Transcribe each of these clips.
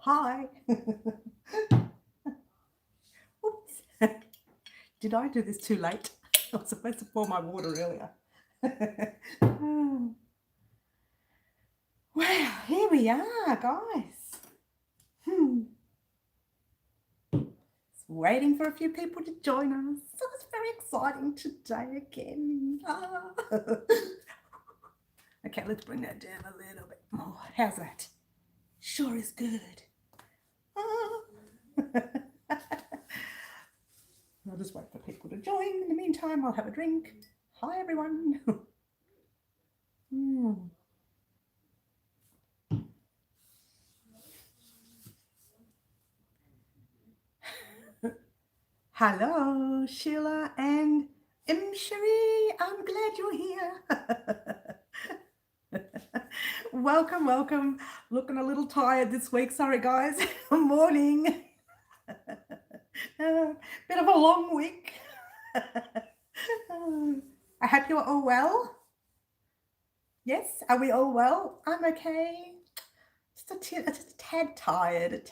Hi. Oops. Did I do this too late? I was supposed to pour my water earlier. Wow, here we are, guys. Waiting for a few people to join us. So it's very exciting today again. Okay, let's bring that down a little bit more. How's that? Sure is good. I'll just wait for people to join. In the meantime, I'll have a drink. Hi, everyone. Hello, Sheila and Cherie. I'm glad you're here. Welcome, welcome. Looking a little tired this week. Sorry, guys. Morning. Bit of a long week. I hope you are all well. Yes, are we all well? I'm okay. Just a tad tired,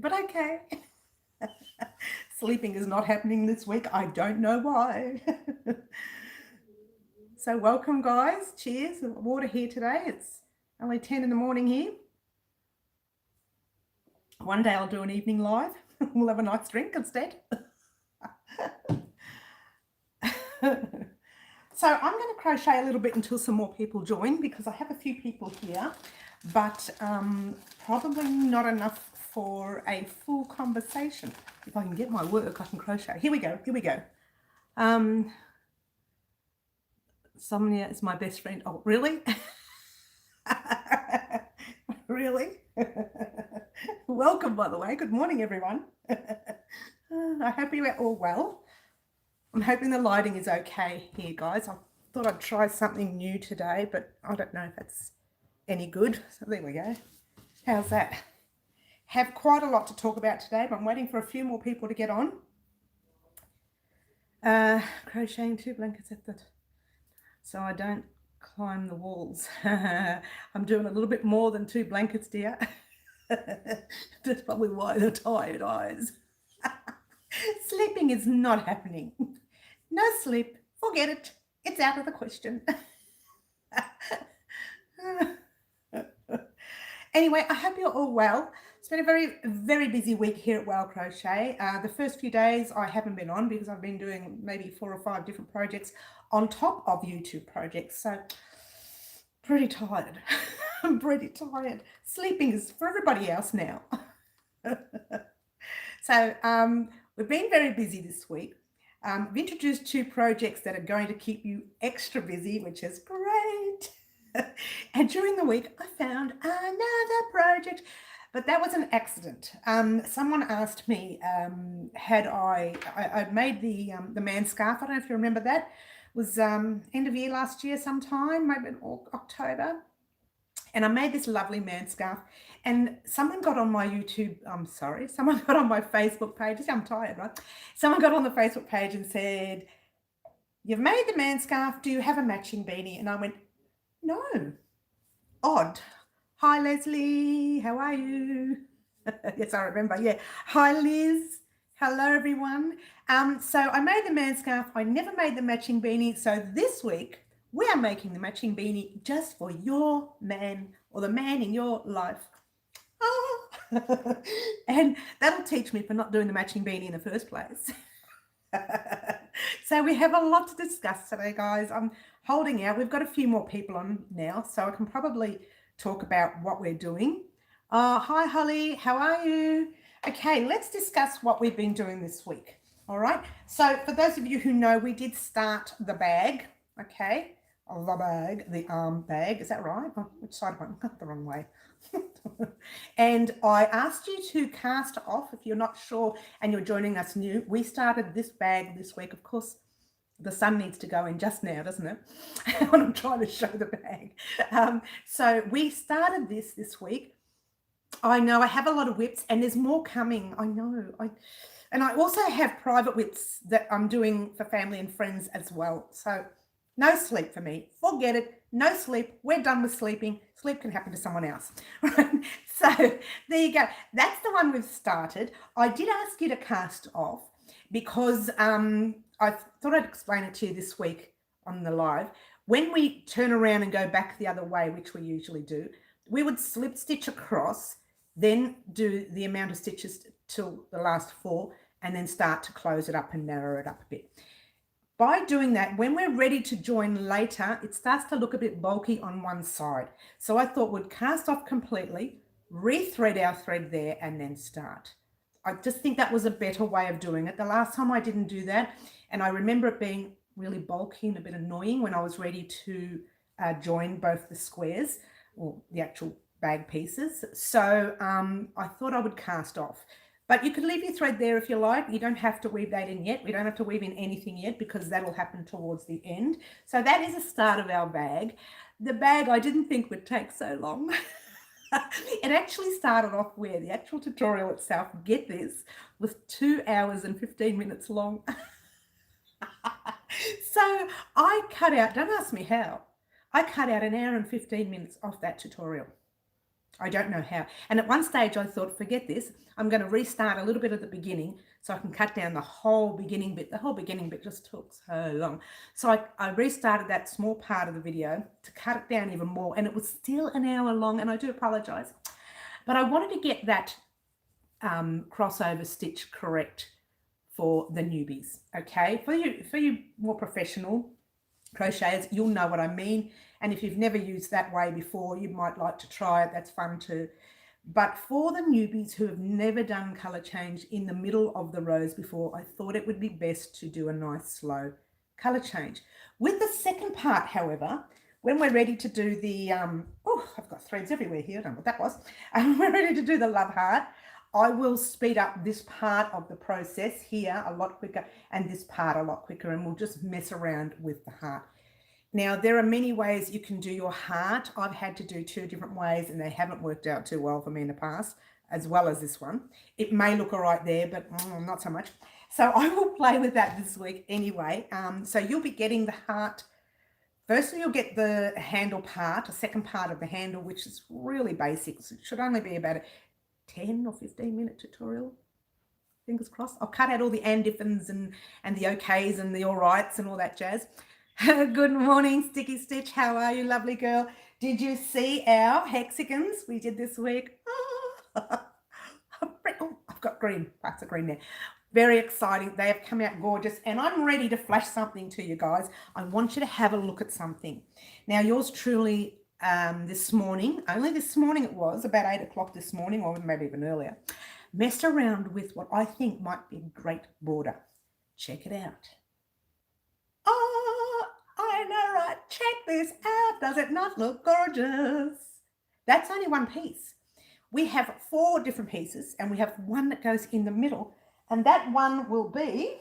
but okay. Sleeping is not happening this week. I don't know why. So welcome, guys. Cheers. Water here today. It's only 10 in the morning here. One day I'll do an evening live. We'll have a nice drink instead. So I'm going to crochet a little bit until some more people join, because I have a few people here, but probably not enough for a full conversation. If I can get my work, I can crochet. Here we go. Sonia is my best friend. Oh, really? Really? Welcome, by the way. Good morning, everyone. I hope you are all well. I'm hoping the lighting is okay here, guys. I thought I'd try something new today, but I don't know if it's any good. So there we go. How's that? Have quite a lot to talk about today, but I'm waiting for a few more people to get on. Crocheting 2 blankets at the... so I don't climb the walls. I'm doing a little bit more than 2 blankets, dear. That's probably why the tired eyes. Sleeping is not happening. No sleep. Forget it. It's out of the question. Anyway, I hope you're all well. It's been a very, very busy week here at Well Crochet. The first few days I haven't been on because I've been doing maybe 4 or 5 different projects on top of YouTube projects. So pretty tired. I'm pretty tired. Sleeping is for everybody else now. So we've been very busy this week. We've introduced 2 projects that are going to keep you extra busy, which is great. And during the week, I found another project, but that was an accident. Someone asked me, I'd made the man scarf. I don't know if you remember that. It was end of year last year sometime, maybe in October. And I made this lovely man scarf, and someone got on my someone got on my Facebook page. I'm tired, right? Someone got on the Facebook page and said, "You've made the man scarf. Do you have a matching beanie?" And I went, "No." Odd. Hi, Leslie. How are you? Yes, I remember. Yeah. Hi, Liz. Hello, everyone. So I made the man scarf. I never made the matching beanie. So this week, we are making the matching beanie just for your man, or the man in your life. Oh. And that'll teach me for not doing the matching beanie in the first place. So we have a lot to discuss today, guys. I'm holding out. We've got a few more people on now, so I can probably talk about what we're doing. Hi, Holly. How are you? Okay, let's discuss what we've been doing this week. All right. So for those of you who know, we did start the bag. Okay. The arm bag. Is that right? Oh, which side am I? The wrong way. And I asked you to cast off if you're not sure and you're joining us new. We started this bag this week. Of course, the sun needs to go in just now, doesn't it? When I'm trying to show the bag. So we started this week. I know I have a lot of whips and there's more coming. I know. And I also have private whips that I'm doing for family and friends as well. So No sleep for me. Forget it. No sleep. We're done with sleeping. Sleep can happen to someone else. Right? So there you go. That's the one we've started. I did ask you to cast off because I thought I'd explain it to you this week on the live. When we turn around and go back the other way, which we usually do, we would slip stitch across, then do the amount of stitches till the last 4, and then start to close it up and narrow it up a bit. By doing that, when we're ready to join later, it starts to look a bit bulky on one side. So I thought we'd cast off completely, rethread our thread there, and then start. I just think that was a better way of doing it. The last time I didn't do that, and I remember it being really bulky and a bit annoying when I was ready to join both the squares or the actual bag pieces. So I thought I would cast off. But you could leave your thread there if you like. You don't have to weave that in yet. We don't have to weave in anything yet because that'll happen towards the end. So that is the start of our bag. The bag I didn't think would take so long. It actually started off where the actual tutorial itself, get this, was 2 hours and 15 minutes long. So I cut out, don't ask me how, I cut out 1 hour and 15 minutes off that tutorial. I don't know how. And at one stage I thought, forget this, I'm going to restart a little bit at the beginning so I can cut down the whole beginning bit. The whole beginning bit just took so long. So I restarted that small part of the video to cut it down even more, and it was still 1 hour long, and I do apologize. But I wanted to get that crossover stitch correct for the newbies, okay? For you more professional crocheters, you'll know what I mean. And if you've never used that way before, you might like to try it. That's fun too. But for the newbies who have never done color change in the middle of the rows before, I thought it would be best to do a nice slow color change. With the second part, however, when we're ready to do the, oh, I've got threads everywhere here. I don't know what that was. We're ready to do the love heart. I will speed up this part of the process here a lot quicker and this part a lot quicker, and we'll just mess around with the heart. Now, there are many ways you can do your heart. I've had to do 2 different ways and they haven't worked out too well for me in the past, as well as this one. It may look all right there, but not so much. So I will play with that this week anyway. So you'll be getting the heart. Firstly, you'll get the handle part, a second part of the handle, which is really basic. So it should only be about a 10 or 15 minute tutorial. Fingers crossed. I'll cut out all the and ifs and the okays and the all rights and all that jazz. Good morning, Sticky Stitch. How are you, lovely girl? Did you see our hexagons we did this week? Oh, I've got green, parts of green there. Very exciting. They have come out gorgeous, and I'm ready to flash something to you guys. I want you to have a look at something. Now, yours truly this morning, only this morning it was, about 8 o'clock this morning, or maybe even earlier, messed around with what I think might be a great border. Check it out. Oh, I know, right? Check this out. Does it not look gorgeous? That's only one piece. We have 4 different pieces, and we have one that goes in the middle, and that one will be,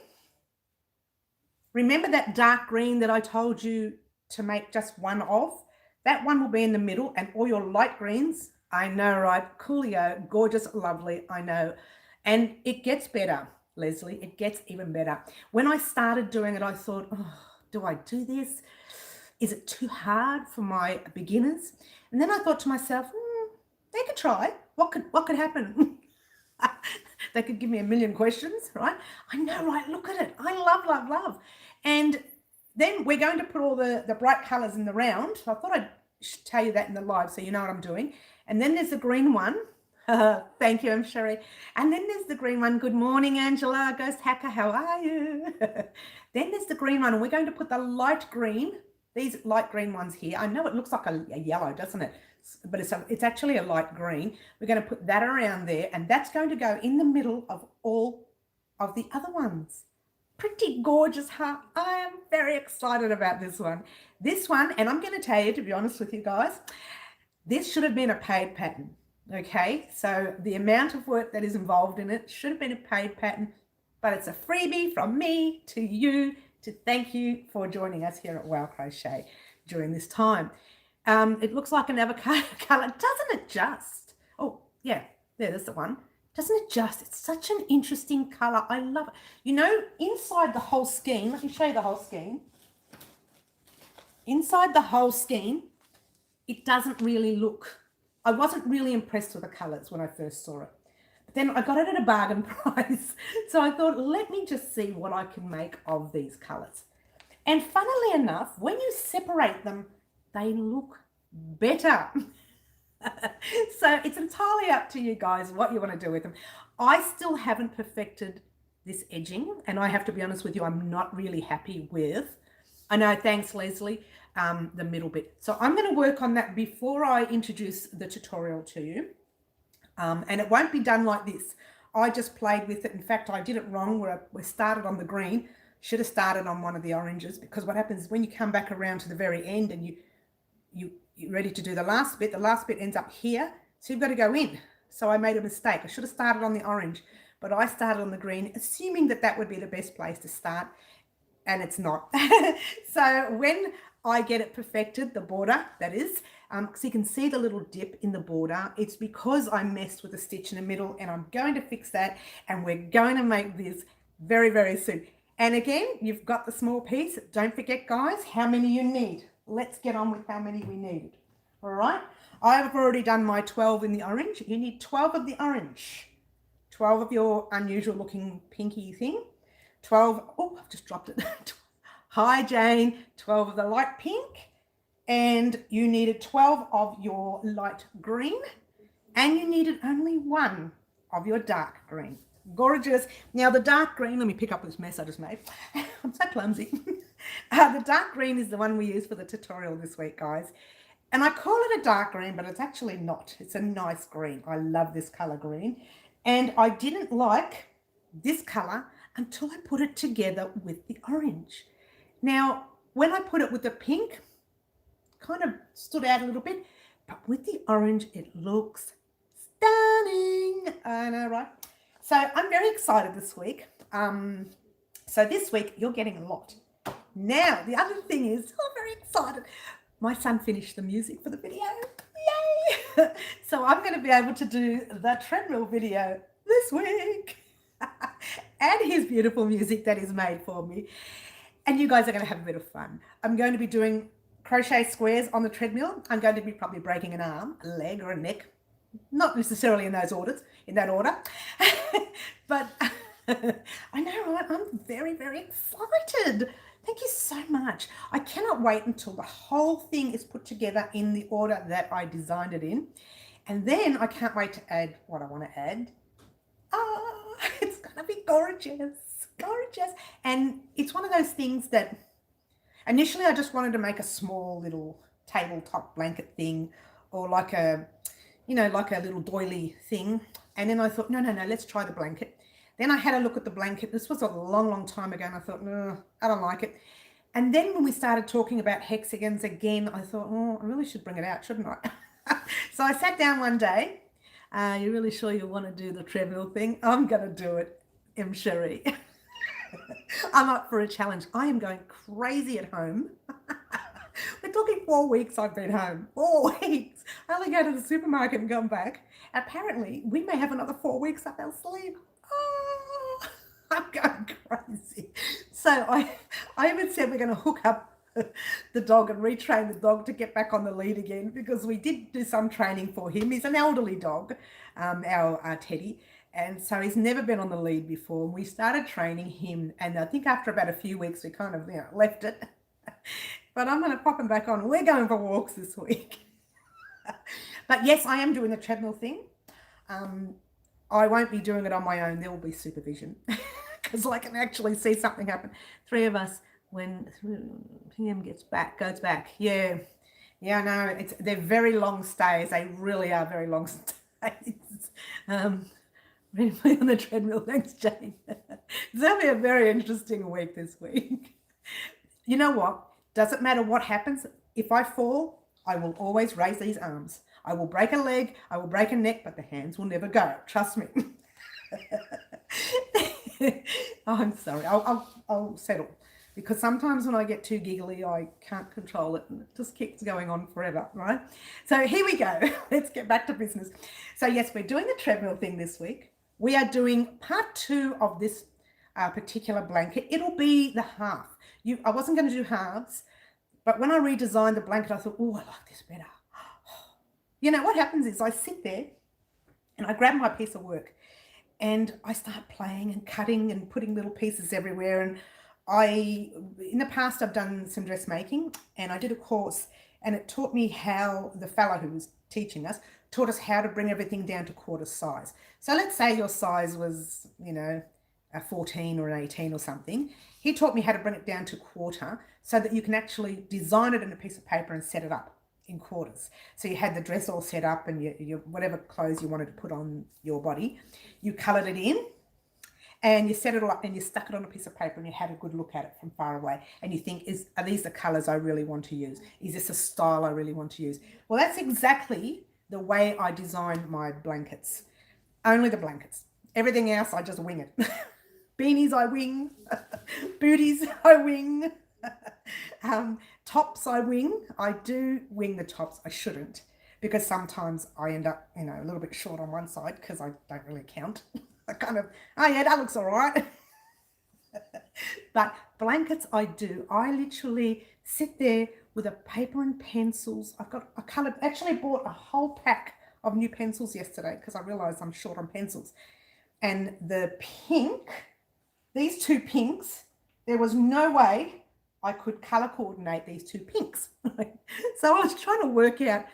remember that dark green that I told you to make just one of? That one will be in the middle, and all your light greens, I know, right? Coolio, gorgeous, lovely, I know. And it gets better, Leslie, it gets even better. When I started doing it, I thought, oh, do I do this? Is it too hard for my beginners? And then I thought to myself, they could try. What could happen? They could give me a million questions, right? I know, right? Look at it. I love, love, love. And then we're going to put all the bright colors in the round. I thought I'd tell you that in the live so you know what I'm doing. And then there's the green one. Thank you, I'm Sherry. And then there's the green one. Good morning, Angela. Ghost Hacker, how are you? Then there's the green one, and we're going to put the light green, these light green ones here. I know it looks like a yellow, doesn't it? But it's actually a light green. We're going to put that around there, and that's going to go in the middle of all of the other ones. Pretty gorgeous, huh? I am very excited about this one. This one, and I'm going to tell you, to be honest with you guys, this should have been a paid pattern, okay? So the amount of work that is involved in it should have been a paid pattern, but it's a freebie from me to you to thank you for joining us here at Wow Crochet during this time. It looks like an avocado color, doesn't it just? Oh, yeah, there's the one. Doesn't it just? It's such an interesting color. I love it. You know, inside the whole skein, let me show you the whole skein. inside the whole skein, it doesn't really look, I wasn't really impressed with the colours when I first saw it. But then I got it at a bargain price. So I thought, let me just see what I can make of these colours. And funnily enough, when you separate them, they look better. So it's entirely up to you guys what you want to do with them. I still haven't perfected this edging, and I have to be honest with you, I'm not really happy with. I know, thanks Leslie, the middle bit. So I'm going to work on that before I introduce the tutorial to you. And it won't be done like this. I just played with it. In fact, I did it wrong where we started on the green. Should have started on one of the oranges, because what happens is when you come back around to the very end and you're ready to do the last bit ends up here. So you've got to go in. So I made a mistake. I should have started on the orange, but I started on the green, assuming that that would be the best place to start, and it's not. So when I get it perfected, the border, that is, so you can see the little dip in the border, it's because I messed with the stitch in the middle, and I'm going to fix that, and we're going to make this very, very soon. And again, you've got the small piece. Don't forget, guys, how many you need. Let's get on with how many we need. All right. I've already done my 12 in the orange. You need 12 of the orange. 12 of your unusual looking pinky thing. 12, oh, I've just dropped it. Hi, Jane. 12 of the light pink. And you needed 12 of your light green. And you needed only 1 of your dark green. Gorgeous. Now the dark green, let me pick up this mess I just made. I'm so clumsy. The dark green is the one we use for the tutorial this week, guys. And I call it a dark green, but it's actually not. It's a nice green. I love this color green. And I didn't like this color until I put it together with the orange. Now, when I put it with the pink, kind of stood out a little bit, but with the orange, it looks stunning. I know, right? So I'm very excited this week. So this week, you're getting a lot. Now, the other thing is, I'm very excited. My son finished the music for the video. Yay! So I'm going to be able to do the treadmill video this week. And his beautiful music that he's made for me. And you guys are going to have a bit of fun. I'm going to be doing crochet squares on the treadmill. I'm going to be probably breaking an arm, a leg, or a neck. Not necessarily in that order. But I know, right? I'm very, very excited. Thank you so much. I cannot wait until the whole thing is put together in the order that I designed it in. And then I can't wait to add what I want to add. Oh, it's going to be gorgeous. Gorgeous. And it's one of those things that initially I just wanted to make a small little tabletop blanket thing, or like a, you know, like a little doily thing. And then I thought, no, let's try the blanket. Then I had a look at the blanket. This was a long, long time ago, and I thought, no, I don't like it. And then when we started talking about hexagons again, I thought, oh, I really should bring it out, shouldn't I? So I sat down one day. You really sure you want to do the treadmill thing? I'm going to do it, M. Cherie. I'm up for a challenge. I am going crazy at home. We're talking 4 weeks I've been home. 4 weeks. I only go to the supermarket and come back. Apparently, we may have another 4 weeks up our sleeve. Oh, I'm going crazy. So I even said we're going to hook up the dog and retrain the dog to get back on the lead again, because we did do some training for him. He's an elderly dog, our Teddy. And so he's never been on the lead before. We started training him, and I think after about a few weeks, we kind of left it. But I'm going to pop him back on. We're going for walks this week. But yes, I am doing the treadmill thing. I won't be doing it on my own. There will be supervision, because I can actually see something happen. 3 of us, when PM goes back. Yeah, no, they're very long stays. They really are very long stays. Ready to play on the treadmill. Thanks, Jane. It's going to be a very interesting week this week. You know what? Doesn't matter what happens. If I fall, I will always raise these arms. I will break a leg, I will break a neck, but the hands will never go. Trust me. Oh, I'm sorry. I'll settle. Because sometimes when I get too giggly, I can't control it, and it just keeps going on forever, right? So here we go. Let's get back to business. So yes, we're doing the treadmill thing this week. We are doing part 2 of this particular blanket. It'll be the half. I wasn't going to do halves, But when I redesigned the blanket, I thought, oh, I like this better. You know, what happens is I sit there and I grab my piece of work and I start playing and cutting and putting little pieces everywhere. And in the past, I've done some dressmaking, and I did a course, and it taught me how the fellow who was teaching us taught us how to bring everything down to quarter size. So let's say your size was, you know, a 14 or an 18 or something. He taught me how to bring it down to quarter so that you can actually design it in a piece of paper and set it up in quarters. So you had the dress all set up, and your whatever clothes you wanted to put on your body, you colored it in, and you set it all up, and you stuck it on a piece of paper, and you had a good look at it from far away, and you think, are these the colors I really want to use? Is this a style I really want to use? Well, that's exactly the way I design my blankets. Only the blankets. Everything else, I just wing it. Beanies, I wing. Booties, I wing. Tops, I wing. I do wing the tops. I shouldn't, because sometimes I end up, you know, a little bit short on one side because I don't really count. I kind of, oh yeah, that looks all right. But blankets, I do. I literally sit there with a paper and pencils. Actually bought a whole pack of new pencils yesterday because I realized I'm short on pencils. And the pink, these two pinks, there was no way I could color coordinate these two pinks. So I was trying to work out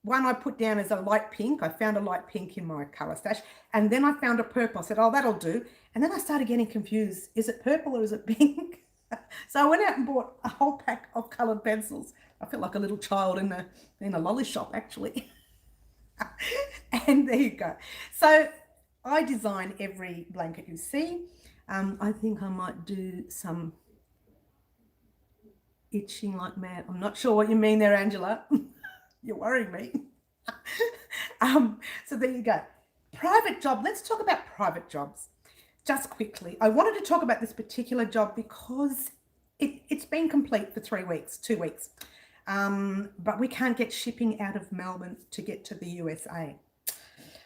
one I put down as a light pink. I found a light pink in my color stash, and then I found a purple. I said, oh, that'll do. And then I started getting confused. Is it purple or is it pink? So I went out and bought a whole pack of colored pencils. I felt like a little child in a lolly shop, actually. And there you go. So I design every blanket you see. I think I might do some itching like mad. I'm not sure what you mean there, Angela. You're worrying me. So there you go. Private job. Let's talk about private jobs just quickly. I wanted to talk about this particular job because it's been complete for 2 weeks. But we can't get shipping out of Melbourne to get to the USA.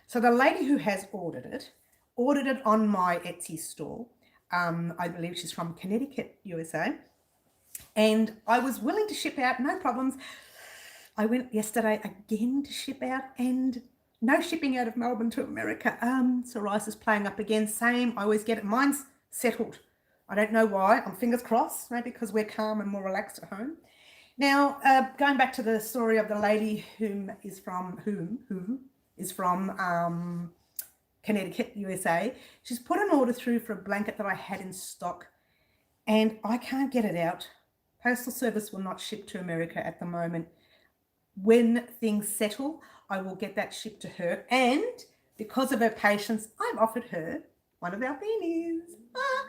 So the lady who has ordered it on my Etsy store. I believe she's from Connecticut, USA. And I was willing to ship out, no problems. I went yesterday again to ship out, and no shipping out of Melbourne to America. Psoriasis playing up again. Same, I always get it. Mine's settled. I don't know why. I'm fingers crossed, maybe because we're calm and more relaxed at home. Now, going back to the story of the lady who is from Connecticut, USA. She's put an order through for a blanket that I had in stock, and I can't get it out. Postal Service will not ship to America at the moment. When things settle, I will get that shipped to her. And because of her patience, I've offered her one of our beanies.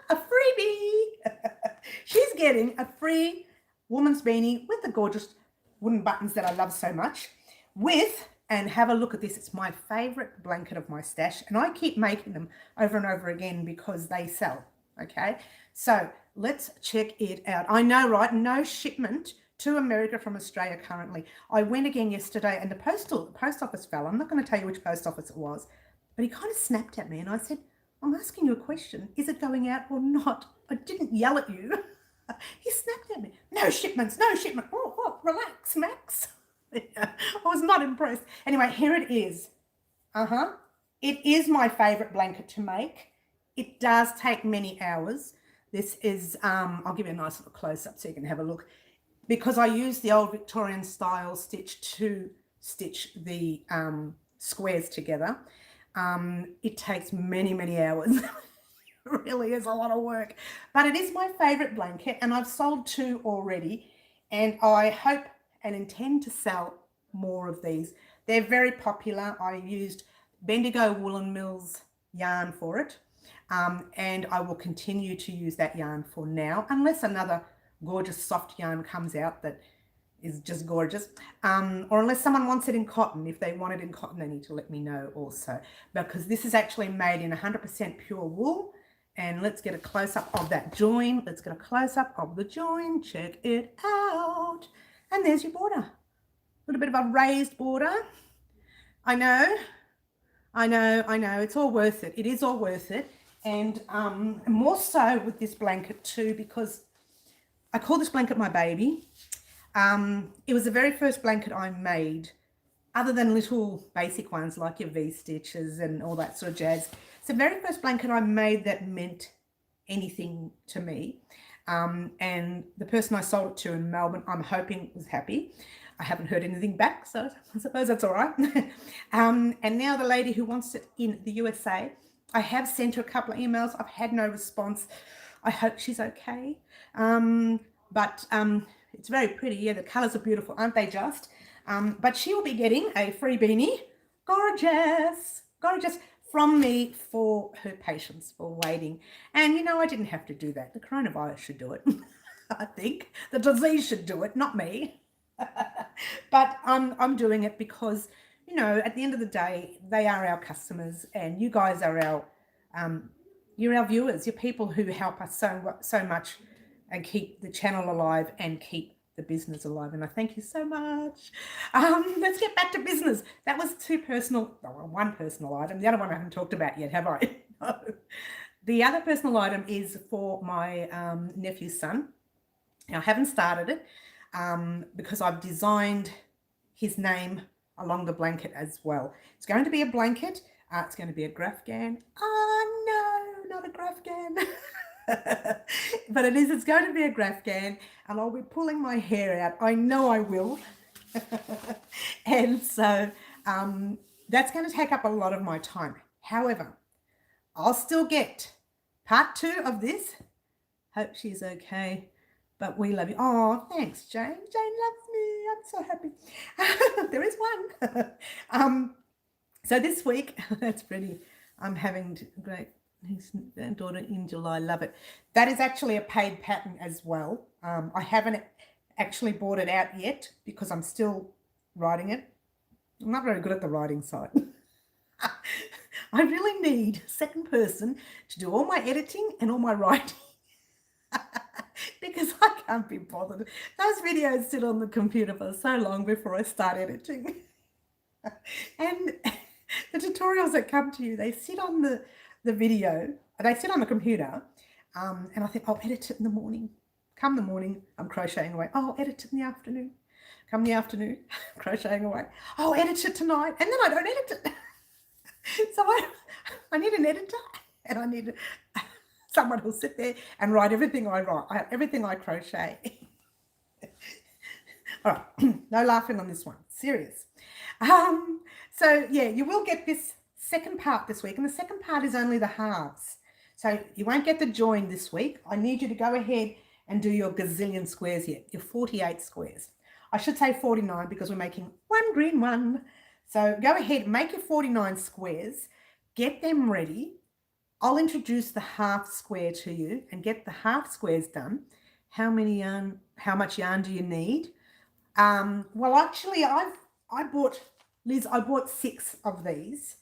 A freebie. She's getting a free woman's beanie with the gorgeous wooden buttons that I love so much. And have a look at this. It's my favorite blanket of my stash. And I keep making them over and over again because they sell. Okay. So let's check it out. I know, right? No shipment to America from Australia currently. I went again yesterday, and the post office fella, I'm not going to tell you which post office it was, but he kind of snapped at me, and I said, I'm asking you a question. Is it going out or not? I didn't yell at you. He snapped at me. No shipments, no shipment. Oh, relax, Max. I was not impressed. Anyway, here it is. It is my favorite blanket to make. It does take many hours. This is, I'll give you a nice little close-up so you can have a look. Because I use the old Victorian style stitch to stitch the squares together, it takes many, many hours. It really is a lot of work. But it is my favorite blanket, and I've sold 2 already, and I hope and intend to sell more of these. They're very popular. I used Bendigo Woolen Mills yarn for it, and I will continue to use that yarn for now, unless another gorgeous soft yarn comes out that is just gorgeous, or unless someone wants it in cotton. If they want it in cotton, they need to let me know also, because this is actually made in 100% pure wool. And let's get a close-up of that join. Let's get a close-up of the join. Check it out. And there's your border. A little bit of a raised border. I know. It's all worth it. It is all worth it. And more so with this blanket too, because I call this blanket my baby. It was the very first blanket I made, other than little basic ones like your V-stitches and all that sort of jazz. It's the very first blanket I made that meant anything to me. And the person I sold it to in Melbourne, I'm hoping was happy. I haven't heard anything back, so I suppose that's all right. And now the lady who wants it in the USA, I have sent her a couple of emails. I've had no response. I hope she's okay. But it's very pretty. Yeah, the colours are beautiful, aren't they just? But she will be getting a free beanie. Gorgeous, gorgeous, from me for her patience, for waiting. And, you know, I didn't have to do that. The coronavirus should do it. I think the disease should do it, not me. But I'm doing it because, you know, at the end of the day, they are our customers, and you guys are you're our viewers. You're people who help us so much and keep the channel alive and keep the business alive. And I thank you so much. Let's get back to business. That was one personal item. The other one I haven't talked about yet, have I? No. The other personal item is for my nephew's son. Now, I haven't started it because I've designed his name along the blanket as well. It's going to be a blanket. It's going to be a grafgan. Oh, no, not a grafgan. But it's going to be a grafgan, and I'll be pulling my hair out. I know I will. And so that's going to take up a lot of my time. However, I'll still get part 2 of this. Hope she's okay. But we love you. Oh, thanks, Jane. Jane loves me. I'm so happy. There is one. So this week, that's pretty. I'm having great. His daughter in July. Love it. That is actually a paid pattern as well. I haven't actually bought it out yet because I'm still writing it. I'm not very good at the writing side. I really need a second person to do all my editing and all my writing. Because I can't be bothered. Those videos sit on the computer for so long before I start editing. And the tutorials that come to you, they sit on the video, they sit on the computer, and I think I'll edit it in the morning. Come the morning, I'm crocheting away. Oh, I'll edit it in the afternoon. Come the afternoon, crocheting away. I'll edit it tonight, and then I don't edit it. So I need an editor, and I need someone who'll sit there and write everything I write, everything I crochet. All right, no laughing on this one, serious. So yeah, you will get this second part this week, and the second part is only the halves. So you won't get the join this week. I need you to go ahead and do your gazillion squares here, your 48 squares. I should say 49 because we're making one green one. So go ahead, make your 49 squares, get them ready. I'll introduce the half square to you and get the half squares done. How much yarn do you need? Well, actually, I bought 6 of these.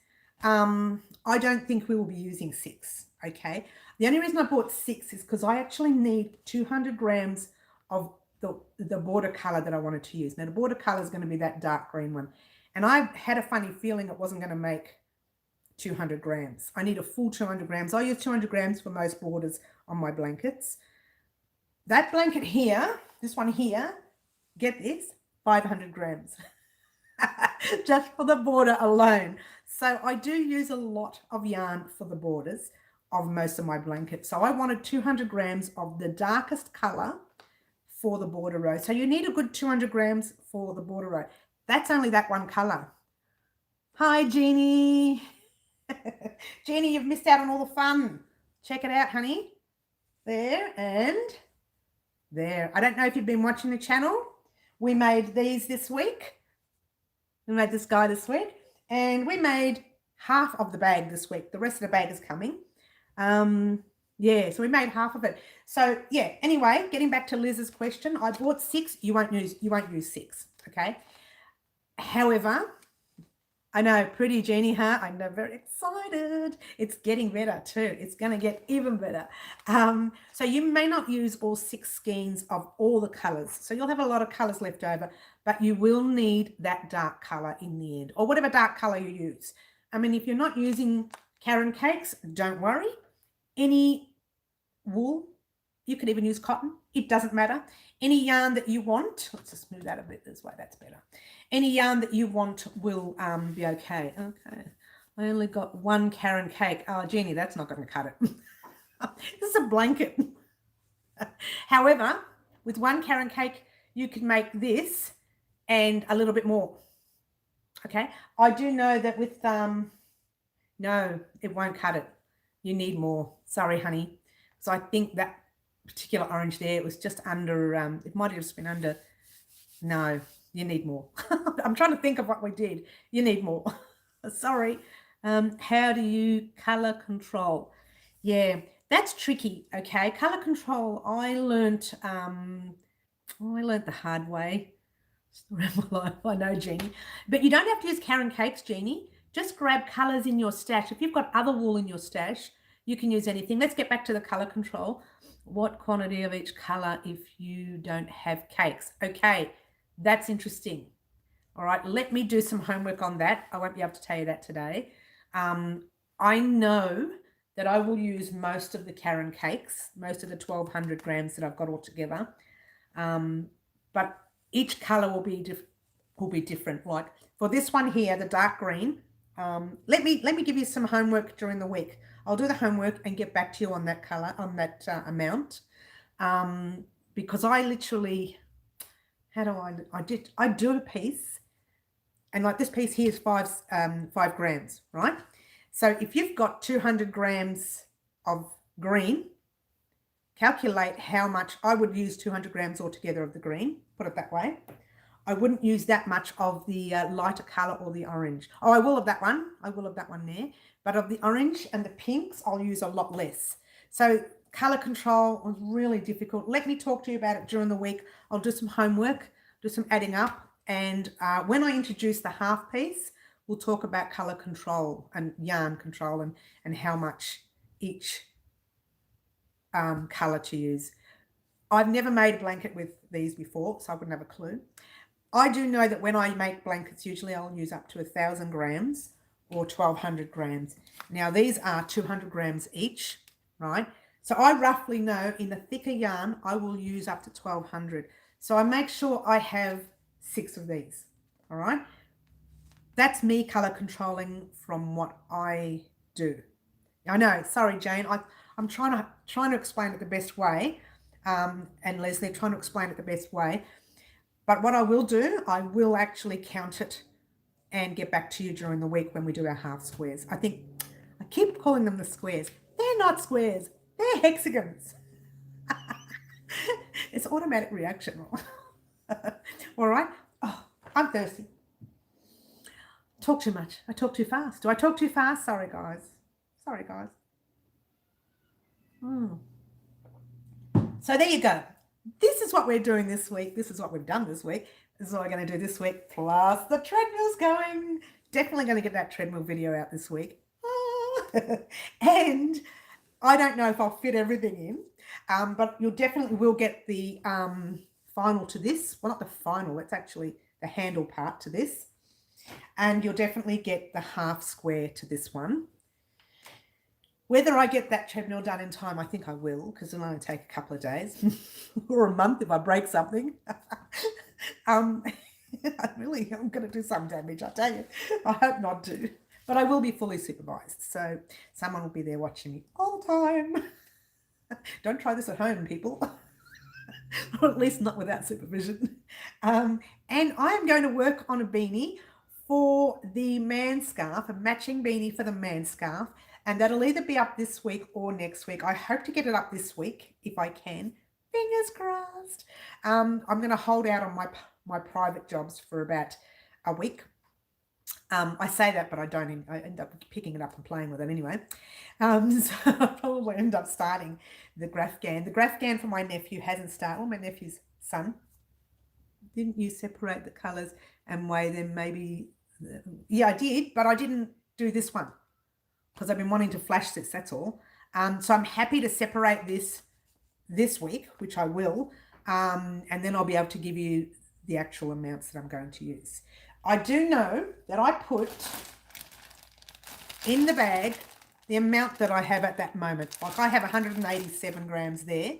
I don't think we will be using 6, okay? The only reason I bought 6 is because I actually need 200 grams of the border color that I wanted to use. Now, the border color is going to be that dark green one. And I had a funny feeling it wasn't going to make 200 grams. I need a full 200 grams. I use 200 grams for most borders on my blankets. That blanket here, this one here, get this, 500 grams. Just for the border alone. So I do use a lot of yarn for the borders of most of my blankets. So I wanted 200 grams of the darkest color for the border row. So you need a good 200 grams for the border row. That's only that one color. Hi, Jeannie. Jeannie, you've missed out on all the fun. Check it out, honey. There and there. I don't know if you've been watching the channel. We made these this week. We made this guy this week. And we made half of the bag this week. The rest of the bag is coming. Yeah, so we made half of it. So yeah, anyway, getting back to Liz's question, I bought 6. You won't use 6, okay? However, I know, pretty Jeannie, huh? I know, very excited. It's getting better too. It's going to get even better. So you may not use all 6 skeins of all the colours. So you'll have a lot of colours left over, but you will need that dark colour in the end, or whatever dark colour you use. I mean, if you're not using Karen cakes, don't worry. Any wool You could even use cotton. It doesn't matter. Any yarn that you want. Let's just move that a bit this way. That's better. Any yarn that you want will be okay. Okay. I only got one Karen cake. Oh, Jeannie, that's not going to cut it. This is a blanket. However, with one Karen cake, you can make this and a little bit more. Okay. I do know that with, no, it won't cut it. You need more. Sorry, honey. So I think that particular orange there, it was just under, it might have just been under, no, you need more. I'm trying to think of what we did. You need more. Sorry. How do you color control? Yeah, that's tricky. Okay, color control. I learnt the hard way. Around my life, I know, Jeannie. But you don't have to use Karen cakes, Jeannie. Just grab colors in your stash. If you've got other wool in your stash, you can use anything. Let's get back to the color control. What quantity of each color if you don't have cakes? Okay, that's interesting. All right, let me do some homework on that. I won't be able to tell you that today. I know that I will use most of the Karen cakes, most of the 1,200 grams that I've got all together. But each color will be different. Like for this one here, the dark green, let me give you some homework during the week. I'll do the homework and get back to you on that color, on that amount, because I literally, I do a piece, and like this piece here is 5 grams, right? So if you've got 200 grams of green, calculate how much. I would use 200 grams altogether of the green, put it that way. I wouldn't use that much of the lighter color or the orange. Oh, I will of that one. I will of that one there. But of the orange and the pinks, I'll use a lot less. So color control was really difficult. Let me talk to you about it during the week. I'll do some homework, do some adding up. And when I introduce the half piece, we'll talk about color control and yarn control and how much each color to use. I've never made a blanket with these before, so I wouldn't have a clue. I do know that when I make blankets, usually I'll use up to 1,000 grams or 1,200 grams. Now these are 200 grams each, right? So I roughly know in the thicker yarn, I will use up to 1,200. So I make sure I have 6 of these, all right? That's me color controlling from what I do. I know, sorry, Jane, I'm trying to explain it the best way, and Leslie, trying to explain it the best way. But what I will do, I will actually count it and get back to you during the week when we do our half squares. I keep calling them the squares. They're not squares. They're hexagons. It's automatic reaction. All right. Oh, I'm thirsty. Talk too much. I talk too fast. Do I talk too fast? Sorry, guys. Sorry, guys. So there you go. This is what we're doing this week. This is what we've done this week. This is what we're going to do this week. Plus the treadmill's going. Definitely going to get that treadmill video out this week. And I don't know if I'll fit everything in, but you'll definitely will get the final to this. Well, not the final. It's actually the handle part to this. And you'll definitely get the half square to this one. Whether I get that treadmill done in time, I think I will, because it'll only take a couple of days or a month if I break something. I'm going to do some damage, I tell you. I hope not to, but I will be fully supervised. So someone will be there watching me all the time. Don't try this at home, people, or at least not without supervision. And I am going to work on a beanie for the man scarf, a matching beanie for the man scarf. And that'll either be up this week or next week. I hope to get it up this week if I can. Fingers crossed. I'm going to hold out on my private jobs for about a week. I say that, but I don't. I end up picking it up and playing with it anyway. So I'll probably end up starting the Grafgan. The Grafgan for my nephew hasn't started. Well, my nephew's son. Didn't you separate the colours and weigh them? Maybe. Yeah, I did, but I didn't do this one, because I've been wanting to flash this, that's all. So I'm happy to separate this week, which I will, and then I'll be able to give you the actual amounts that I'm going to use. I do know that I put in the bag the amount that I have at that moment. Like I have 187 grams there,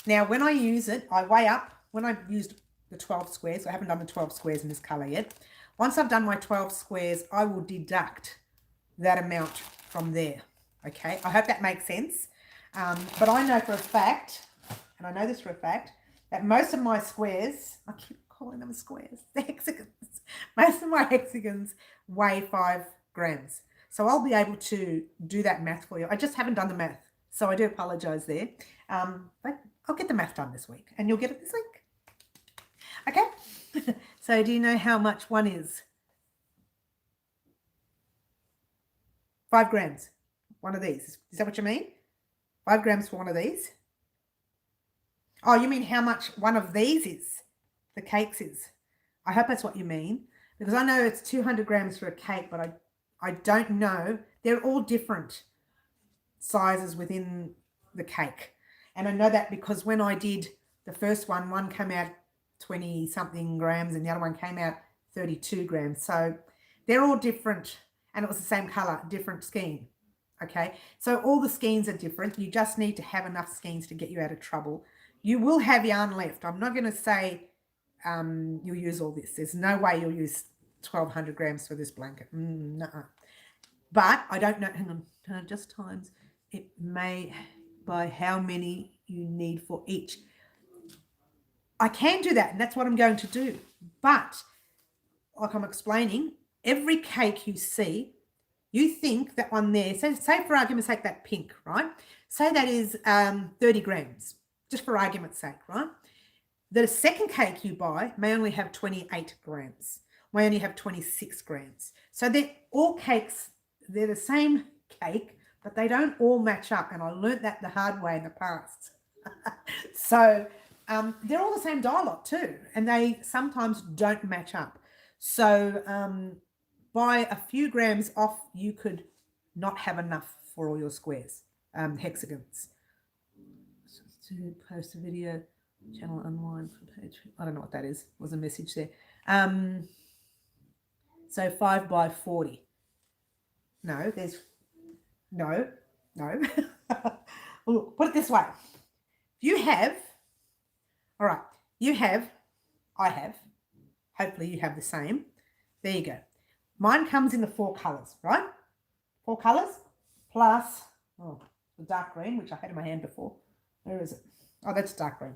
Now, when I use it, I weigh up. When I've used the 12 squares, I haven't done the 12 squares in this colour yet. Once I've done my 12 squares, I will deduct that amount from there. Okay, I hope that makes sense. But I know for a fact, and I know this for a fact, that most of my squares, I keep calling them squares, the hexagons, most of my hexagons weigh 5 grams. So I'll be able to do that math for you. I just haven't done the math, so I do apologise there. But I'll get the math done this week, and you'll get it this week. Okay, so do you know how much one is? 5 grams, one of these. Is that what you mean? 5 grams for one of these? Oh, you mean how much one of these is? The cakes is. I hope that's what you mean, because I know it's 200 grams for a cake, but I don't know. They're all different sizes within the cake. And I know that because when I did the first one came out 20 something grams and the other one came out 32 grams. So they're all different, and it was the same color, different skein. Okay, so all the skeins are different. You just need to have enough skeins to get you out of trouble. You will have yarn left. I'm not going to say you'll use all this. There's no way you'll use 1,200 grams for this blanket. Nuh-uh. But I don't know. Hang on, just times. It may by how many you need for each. I can do that, and that's what I'm going to do. But like I'm explaining, every cake you see, you think that one there, so say for argument's sake that pink, right? Say that is 30 grams, just for argument's sake, right? The second cake you buy may only have 28 grams, may only have 26 grams. So they're all cakes, they're the same cake, but they don't all match up. And I learned that the hard way in the past. So they're all the same dye lot too, and they sometimes don't match up. So by a few grams off, you could not have enough for all your squares, hexagons. To post a video, channel unwind for page. I don't know what that is. Was a message there. So 5 by 40. No, there's no. Look, put it this way. You have, all right, you have, I have, hopefully you have the same. There you go. Mine comes in the 4 colours, right? 4 colours plus, the dark green, which I had in my hand before. Where is it? Oh, that's dark green.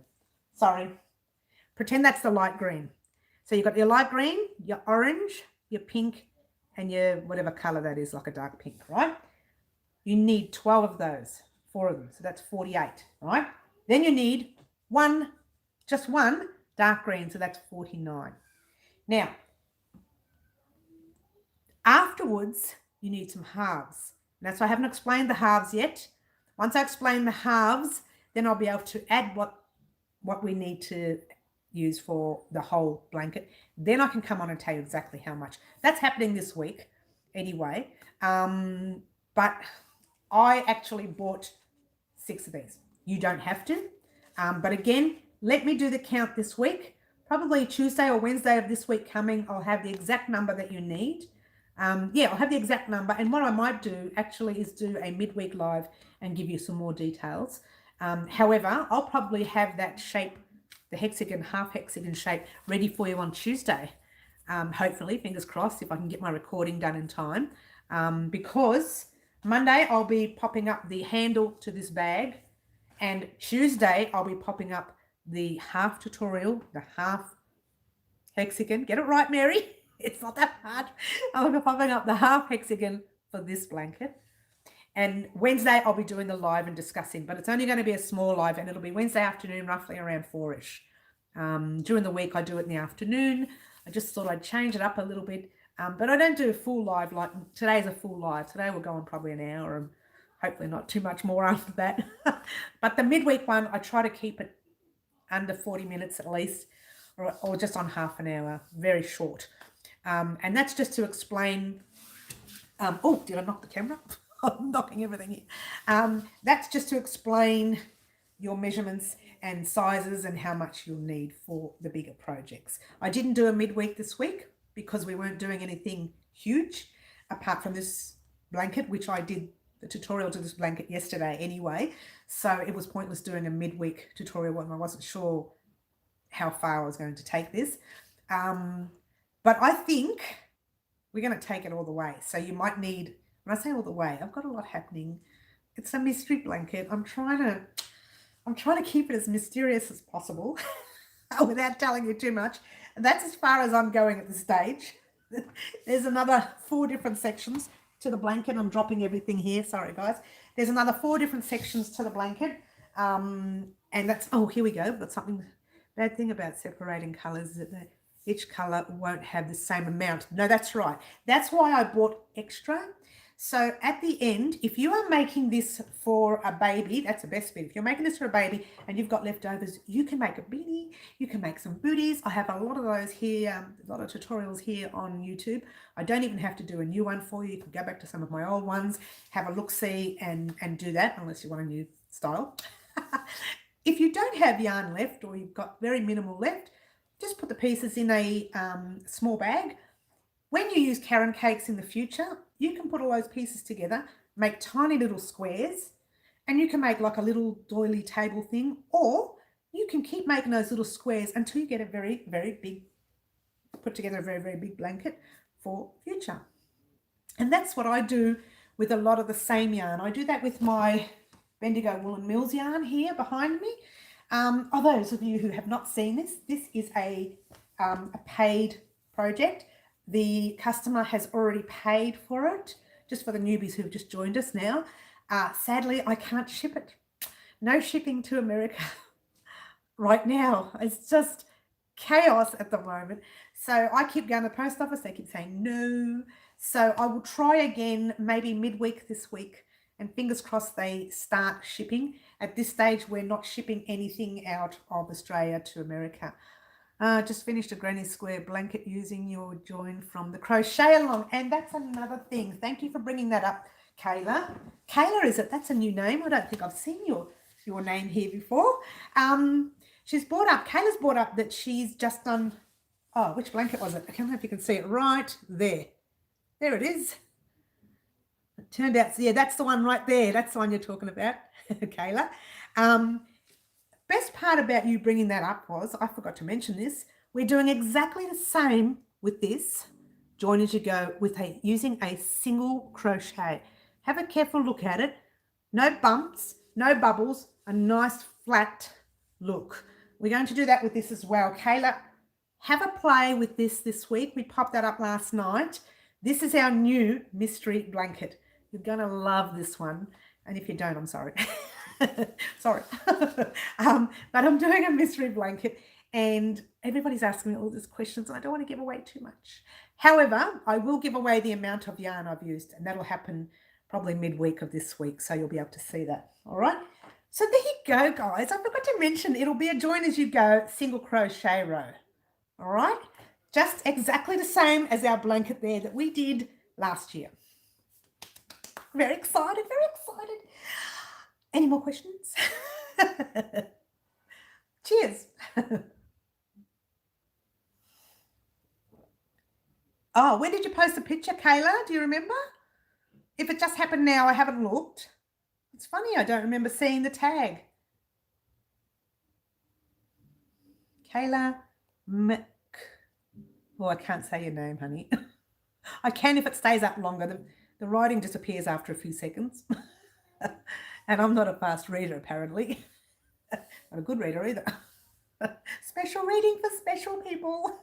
Sorry. Pretend that's the light green. So you've got your light green, your orange, your pink, and your whatever colour that is, like a dark pink, right? You need 12 of those, 4 of them. So that's 48, right? Then you need just one dark green, so that's 49. Now, afterwards, you need some halves. And that's why I haven't explained the halves yet. Once I explain the halves, then I'll be able to add what we need to use for the whole blanket. Then I can come on and tell you exactly how much. That's happening this week anyway. But I actually bought 6 of these. You don't have to. But again, let me do the count this week. Probably Tuesday or Wednesday of this week coming, I'll have the exact number that you need. Yeah, I'll have the exact number. And what I might do actually is do a midweek live and give you some more details. However, I'll probably have that shape, the hexagon, half hexagon shape, ready for you on Tuesday. Hopefully, fingers crossed, if I can get my recording done in time. Because Monday, I'll be popping up the handle to this bag. And Tuesday, I'll be popping up the half tutorial, the half hexagon. Get it right, Mary? It's not that hard. I'll be popping up the half hexagon for this blanket. And Wednesday, I'll be doing the live and discussing, but it's only going to be a small live, and it'll be Wednesday afternoon, roughly around 4-ish. During the week, I do it in the afternoon. I just thought I'd change it up a little bit, but I don't do a full live like today's a full live. Today we'll go on probably an hour and hopefully not too much more after that. But the midweek one, I try to keep it under 40 minutes at least, or just on half an hour, very short. And that's just to explain, oh, did I knock the camera? I'm knocking everything here. That's just to explain your measurements and sizes and how much you'll need for the bigger projects. I didn't do a midweek this week because we weren't doing anything huge apart from this blanket, which I did the tutorial to this blanket yesterday anyway, so it was pointless doing a midweek tutorial when I wasn't sure how far I was going to take this. But I think we're going to take it all the way. So you might need, when I say all the way, I've got a lot happening. It's a mystery blanket. I'm trying to keep it as mysterious as possible without telling you too much. That's as far as I'm going at this stage. There's another 4 different sections to the blanket. I'm dropping everything here. Sorry, guys. There's another 4 different sections to the blanket. And that's, oh, here we go. But something, bad thing about separating colours is that each colour won't have the same amount. No, that's right. That's why I bought extra. So at the end, if you are making this for a baby, that's the best bit. If you're making this for a baby and you've got leftovers, you can make a beanie, you can make some booties. I have a lot of those here, a lot of tutorials here on YouTube. I don't even have to do a new one for you. You can go back to some of my old ones, have a look-see and do that, unless you want a new style. If you don't have yarn left or you've got very minimal left, just put the pieces in a small bag. When you use Karen cakes in the future, you can put all those pieces together, make tiny little squares, and you can make like a little doily table thing, or you can keep making those little squares until you get a very, very big, put together a very, very big blanket for future. And that's what I do with a lot of the same yarn. I do that with my Bendigo Woolen Mills yarn here behind me. Those of you who have not seen this, this is a paid project. The customer has already paid for it, just for the newbies who've just joined us now. Sadly, I can't ship it. No shipping to America right now. It's just chaos at the moment. So I keep going to the post office. They keep saying no. So I will try again maybe midweek this week, and fingers crossed they start shipping. At this stage, we're not shipping anything out of Australia to America. Just finished a granny square blanket using your join from the crochet along, and that's another thing. Thank you for bringing that up, Kayla. Kayla, is it? That's a new name. I don't think I've seen your name here before. She's brought up, Kayla's brought up that she's just done, oh, which blanket was it? I don't know if you can see it right there. There it is. It turned out, yeah, that's the one right there. That's the one you're talking about, Kayla. Best part about you bringing that up was, I forgot to mention this, we're doing exactly the same with this join as you go with using a single crochet. Have a careful look at it. No bumps, no bubbles, a nice flat look. We're going to do that with this as well. Kayla, have a play with this week. We popped that up last night. This is our new mystery blanket. You're going to love this one. And if you don't, I'm sorry. Sorry. But I'm doing a mystery blanket and everybody's asking me all these questions and I don't want to give away too much. However, I will give away the amount of yarn I've used, and that'll happen probably midweek of this week, so you'll be able to see that. All right. So there you go, guys. I forgot to mention it'll be a join as you go single crochet row. All right. Just exactly the same as our blanket there that we did last year. Very excited, very excited. Any more questions? Cheers. Oh, when did you post the picture, Kayla? Do you remember? If it just happened now, I haven't looked. It's funny, I don't remember seeing the tag. Kayla Oh, I can't say your name, honey. I can if it stays up longer. The writing disappears after a few seconds. And I'm not a fast reader, apparently. Not a good reader either. Special reading for special people.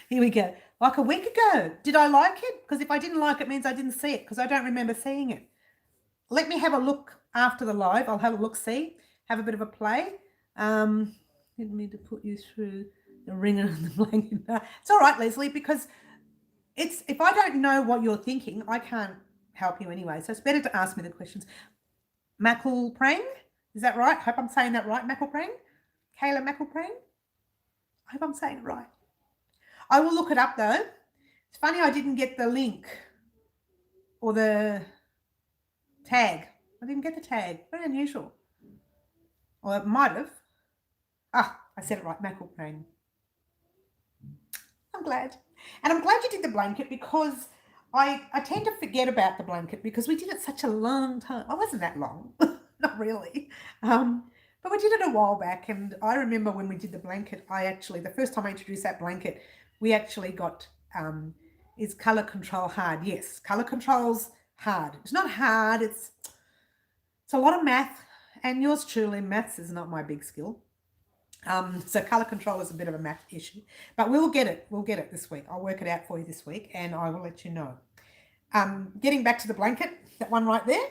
Here we go. Like a week ago. Did I like it? Because if I didn't like it, it means I didn't see it, because I don't remember seeing it. Let me have a look after the live. I'll have a look, see, have a bit of a play. Didn't mean to put you through the ringer and the blanket. It's all right, Leslie, because if I don't know what you're thinking, I can't help you anyway. So it's better to ask me the questions. Mackelprang, is that right? Hope I'm saying that right, Mackelprang? Kayla Mackelprang? I hope I'm saying it right. I will look it up though. It's funny I didn't get the link or the tag. I didn't get the tag. Very unusual. Or it might have. Ah, I said it right, Mackelprang. I'm glad. And I'm glad you did the blanket, because I tend to forget about the blanket because we did it such a long time. I wasn't that long, not really. But we did it a while back, and I remember when we did the blanket, the first time I introduced that blanket, we actually got, is color control hard? Yes, color control's hard. It's not hard, it's a lot of math, and yours truly, maths is not my big skill. So color control is a bit of a math issue, but we'll get it. We'll get it this week. I'll work it out for you this week, and I will let you know. Getting back to the blanket, that one right there,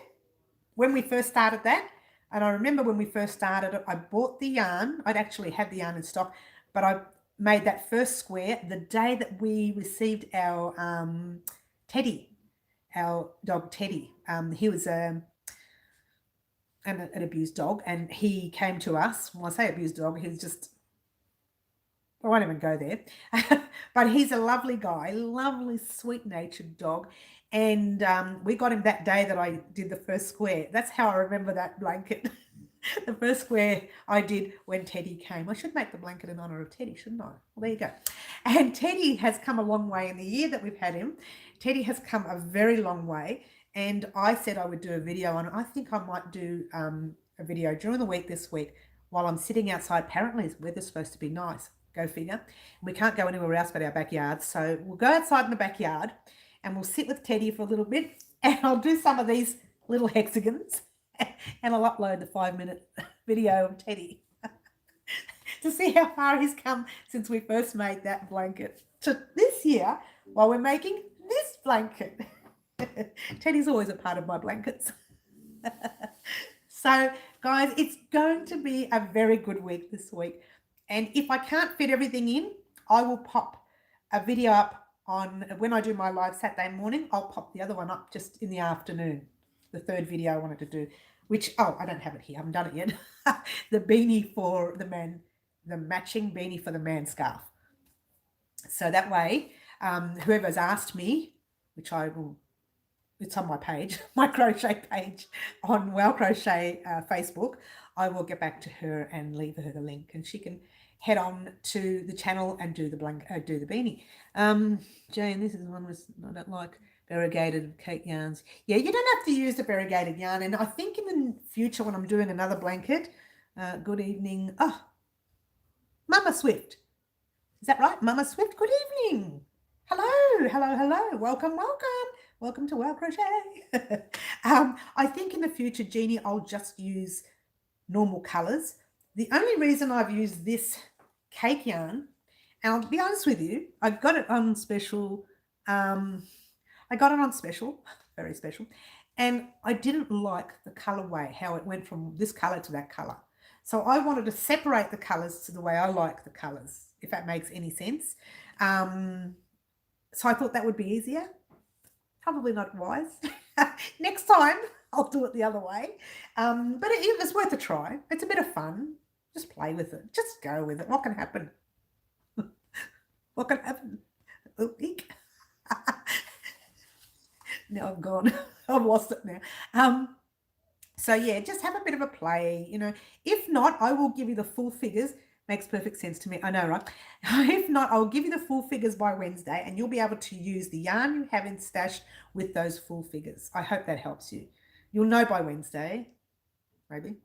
when we first started that, and I remember when we first started it, I bought the yarn. I'd actually had the yarn in stock, but I made that first square the day that we received our Teddy, our dog Teddy. He was an abused dog, and he came to us. When I say abused dog, he's just, I won't even go there. But he's a lovely guy, lovely, sweet-natured dog. And we got him that day that I did the first square. That's how I remember that blanket. The first square I did when Teddy came. I should make the blanket in honor of Teddy, shouldn't I? Well, there you go. And Teddy has come a long way in the year that we've had him. Teddy has come a very long way. And I said I would do a video on it. I think I might do a video during the week this week while I'm sitting outside. Apparently, the weather's supposed to be nice. Go figure. We can't go anywhere else but our backyard. So we'll go outside in the backyard and we'll sit with Teddy for a little bit, and I'll do some of these little hexagons, and I'll upload the 5-minute video of Teddy to see how far he's come since we first made that blanket to this year while we're making this blanket. Teddy's always a part of my blankets. So, guys, it's going to be a very good week this week. And if I can't fit everything in, I will pop a video up on, when I do my live Saturday morning, I'll pop the other one up just in the afternoon, the third video I wanted to do, which, I don't have it here, I haven't done it yet. The beanie for the man, the matching beanie for the man scarf. So that way, whoever's asked me, which I will, it's on my page, my crochet page on Well Crochet Facebook, I will get back to her and leave her the link, and she can head on to the channel and do the beanie. Jane, this is the one I don't like variegated cake yarns. Yeah, you don't have to use the variegated yarn. And I think in the future when I'm doing another blanket, good evening. Oh, Mama Swift. Is that right? Mama Swift, good evening. Hello, hello, hello. Welcome, welcome. Welcome to Well Crochet. I think in the future, Jeannie, I'll just use normal colours. The only reason I've used this cake yarn, and I'll be honest with you, I got it on special. I got it on special, very special, and I didn't like the colourway, how it went from this colour to that colour. So I wanted to separate the colours to the way I like the colours, if that makes any sense. So I thought that would be easier. Probably not wise. Next time I'll do it the other way. But it was worth a try. It's a bit of fun. Just play with it. Just go with it. What can happen? What can happen? Oh, eek. Now I've gone. I've lost it now. So yeah, just have a bit of a play, you know. If not, I will give you the full figures. Makes perfect sense to me. I know, right? If not, I'll give you the full figures by Wednesday, and you'll be able to use the yarn you have in stash with those full figures. I hope that helps you. You'll know by Wednesday, maybe.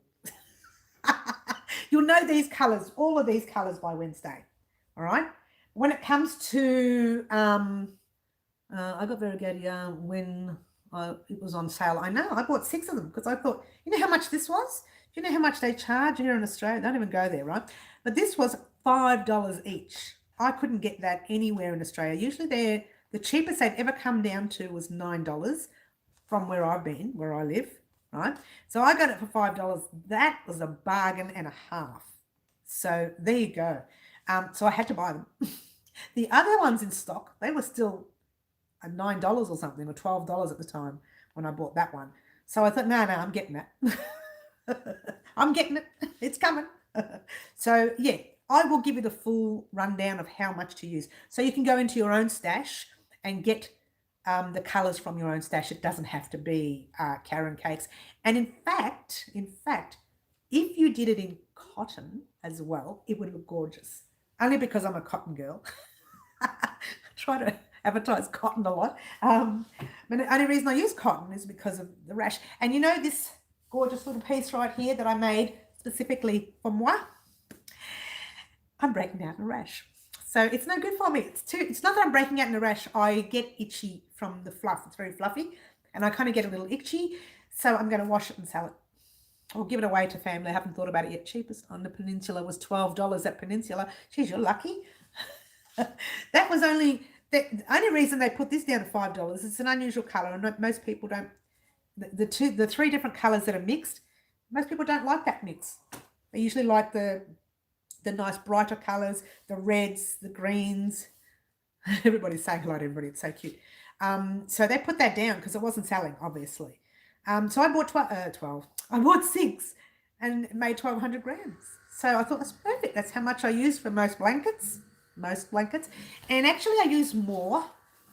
You'll know these colours, all of these colours by Wednesday. All right. When it comes to, I got variegated yarn when it was on sale. I know, I bought 6 of them because I thought, you know how much this was? Do you know how much they charge here in Australia? Don't even go there, right? But this was $5 each. I couldn't get that anywhere in Australia. Usually the cheapest they've ever come down to was $9 from where I've been, where I live, right? So I got it for $5. That was a bargain and a half. So there you go. So I had to buy them. The other ones in stock, they were still $9 or something, or $12 at the time when I bought that one. So I thought, no, I'm getting it. I'm getting it. It's coming. So yeah, I will give you the full rundown of how much to use. So you can go into your own stash and get the colours from your own stash. It doesn't have to be Karen cakes. And in fact, if you did it in cotton as well, it would look gorgeous. Only because I'm a cotton girl. Try to advertise cotton a lot. But the only reason I use cotton is because of the rash. And you know this gorgeous little piece right here that I made specifically for moi? I'm breaking out in a rash. So it's no good for me. It's not that I'm breaking out in a rash. I get itchy from the fluff. It's very fluffy. And I kind of get a little itchy. So I'm going to wash it and sell it. Or give it away to family. I haven't thought about it yet. Cheapest on the Peninsula was $12 at Peninsula. Geez, you're lucky. That was only... The only reason they put this down to $5, it's an unusual colour, and most people don't. The three different colours that are mixed, most people don't like that mix. They usually like the nice brighter colours, the reds, the greens. Everybody's saying hello to everybody. It's so cute. So they put that down because it wasn't selling, obviously. So I bought 12. I bought 6 and made 1,200 grams. So I thought that's perfect. That's how much I use for most blankets. And actually I use more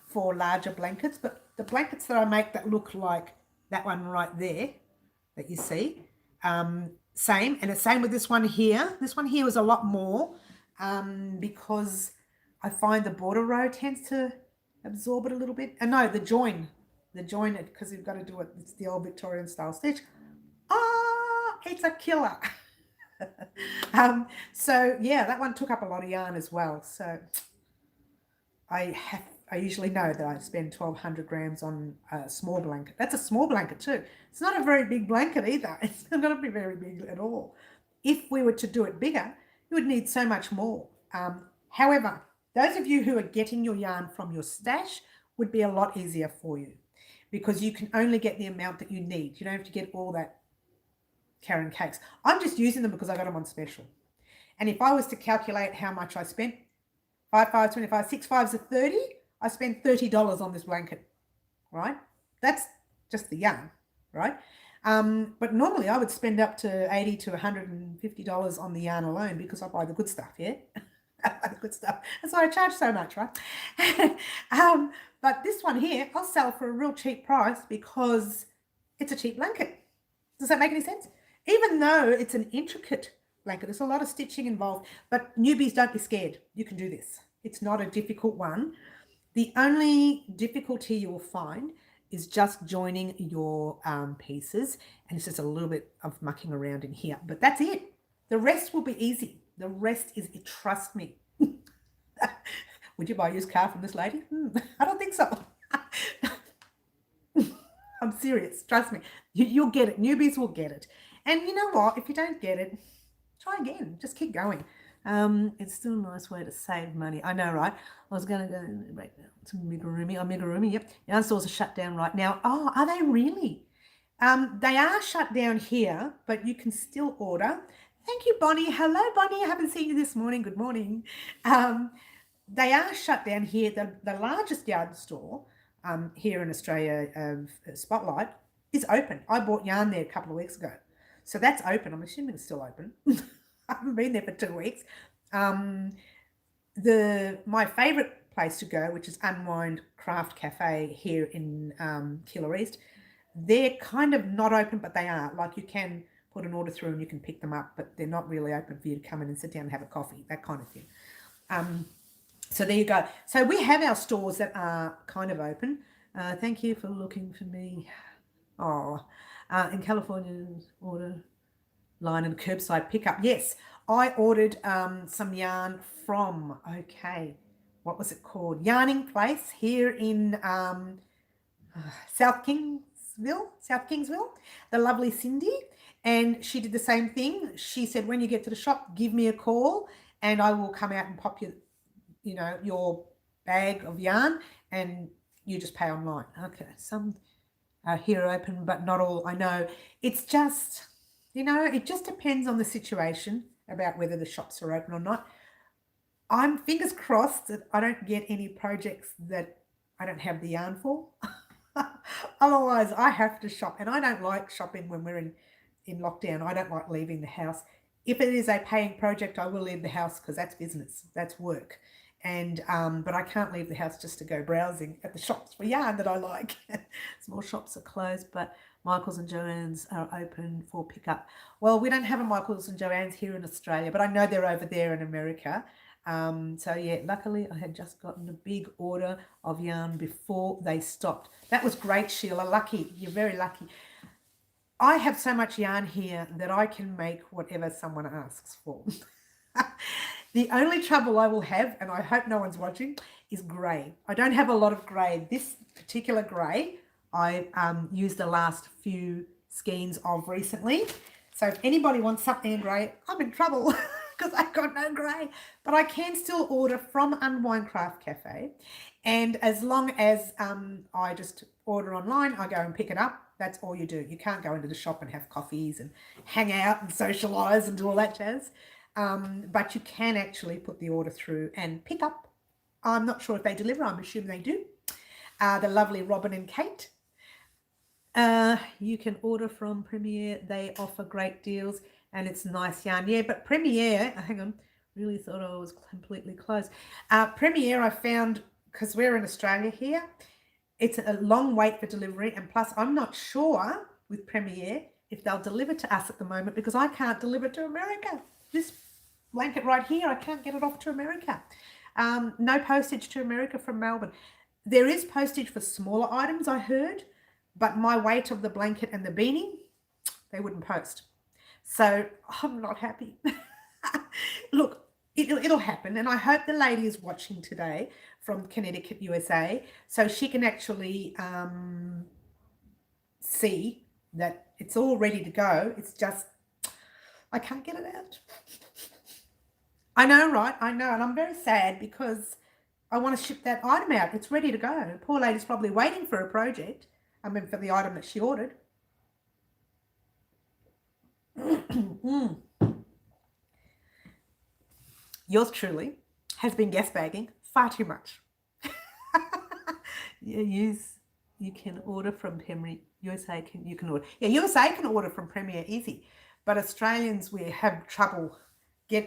for larger blankets, but the blankets that I make that look like that one right there that you see, same. And it's same with this one here. This one here was a lot more because I find the border row tends to absorb it a little bit. And no, the join it, because you've got to do it. It's the old Victorian style stitch. It's a killer. So yeah, that one took up a lot of yarn as well. So I usually know that I spend 1,200 grams on a small blanket. That's a small blanket too. It's not a very big blanket either. It's not going to be very big at all. If we were to do it bigger, you would need so much more. However, those of you who are getting your yarn from your stash would be a lot easier for you because you can only get the amount that you need. You don't have to get all that Karen cakes. I'm just using them because I got them on special. And if I was to calculate how much I spent, 5 5s, 25, 6 5s are 30, I spent $30 on this blanket, right? That's just the yarn, right? But normally I would spend up to $80 to $150 on the yarn alone because I buy the good stuff, yeah? I buy the good stuff. That's why I charge so much, right? But this one here, I'll sell for a real cheap price because it's a cheap blanket. Does that make any sense? Even though it's an intricate blanket, there's a lot of stitching involved, but newbies, don't be scared. You can do this. It's not a difficult one. The only difficulty you will find is just joining your pieces, and it's just a little bit of mucking around in here, but that's it. The rest will be easy. The rest is, trust me. Would you buy a used car from this lady? I don't think so. I'm serious. Trust me. You'll get it. Newbies will get it. And you know what? If you don't get it, try again. Just keep going. It's still a nice way to save money. I know, right? I was going to go right now to Amigurumi. Amigurumi, yep. Yarn stores are shut down right now. Oh, are they really? They are shut down here, but you can still order. Thank you, Bonnie. Hello, Bonnie. I haven't seen you this morning. Good morning. They are shut down here. The largest yarn store here in Australia, Spotlight, is open. I bought yarn there a couple of weeks ago. So that's open. I'm assuming it's still open. I haven't been there for 2 weeks. My favourite place to go, which is Unwind Craft Cafe here in Keilor East, they're kind of not open, but they are. Like you can put an order through and you can pick them up, but they're not really open for you to come in and sit down and have a coffee, that kind of thing. So there you go. So we have our stores that are kind of open. Thank you for looking for me. Oh, in California, order line and curbside pickup. Yes, I ordered some yarn from, what was it called? Yarning Place here in South Kingsville. The lovely Cindy. And she did the same thing. She said, when you get to the shop, give me a call and I will come out and pop you, your bag of yarn and you just pay online. Okay, some are here open, but not all. I know. It's just, it just depends on the situation about whether the shops are open or not. I'm fingers crossed that I don't get any projects that I don't have the yarn for. Otherwise, I have to shop. And I don't like shopping when we're in lockdown. I don't like leaving the house. If it is a paying project, I will leave the house because that's business. That's work. And but I can't leave the house just to go browsing at the shops for yarn that I like. Small shops are closed, but Michael's and Joanne's are open for pickup. Well, we don't have a Michael's and Joanne's here in Australia, but I know they're over there in America. So yeah, luckily I had just gotten a big order of yarn before they stopped. That was great, Sheila. Lucky. You're very lucky. I have so much yarn here that I can make whatever someone asks for. The only trouble I will have, and I hope no one's watching, is grey. I don't have a lot of grey. This particular grey I used the last few skeins of recently. So if anybody wants something in grey, I'm in trouble because I've got no grey. But I can still order from Unwind Craft Cafe. And as long as I just order online, I go and pick it up. That's all you do. You can't go into the shop and have coffees and hang out and socialise and do all that jazz. But you can actually put the order through and pick up. I'm not sure if they deliver. I'm assuming they do. The lovely Robin and Kate. You can order from Premier. They offer great deals and it's nice yarn. Yeah, but Premier, hang on, really thought I was completely closed. Premier I found, because we're in Australia here, it's a long wait for delivery, and plus I'm not sure with Premier if they'll deliver to us at the moment because I can't deliver to America. This blanket right here, I can't get it off to America. No postage to America from Melbourne. There is postage for smaller items, I heard, but my weight of the blanket and the beanie, they wouldn't post. So I'm not happy. Look, it'll happen, and I hope the lady is watching today from Connecticut, USA, so she can actually see that it's all ready to go. It's just, I can't get it out. I know, right? I know, and I'm very sad because I want to ship that item out. It's ready to go. The poor lady's probably waiting for a project. I mean, for the item that she ordered. Yours truly has been guest bagging far too much. You can order from Premier. USA you can order. Yeah, USA can order from Premier easy, but Australians, we have trouble. We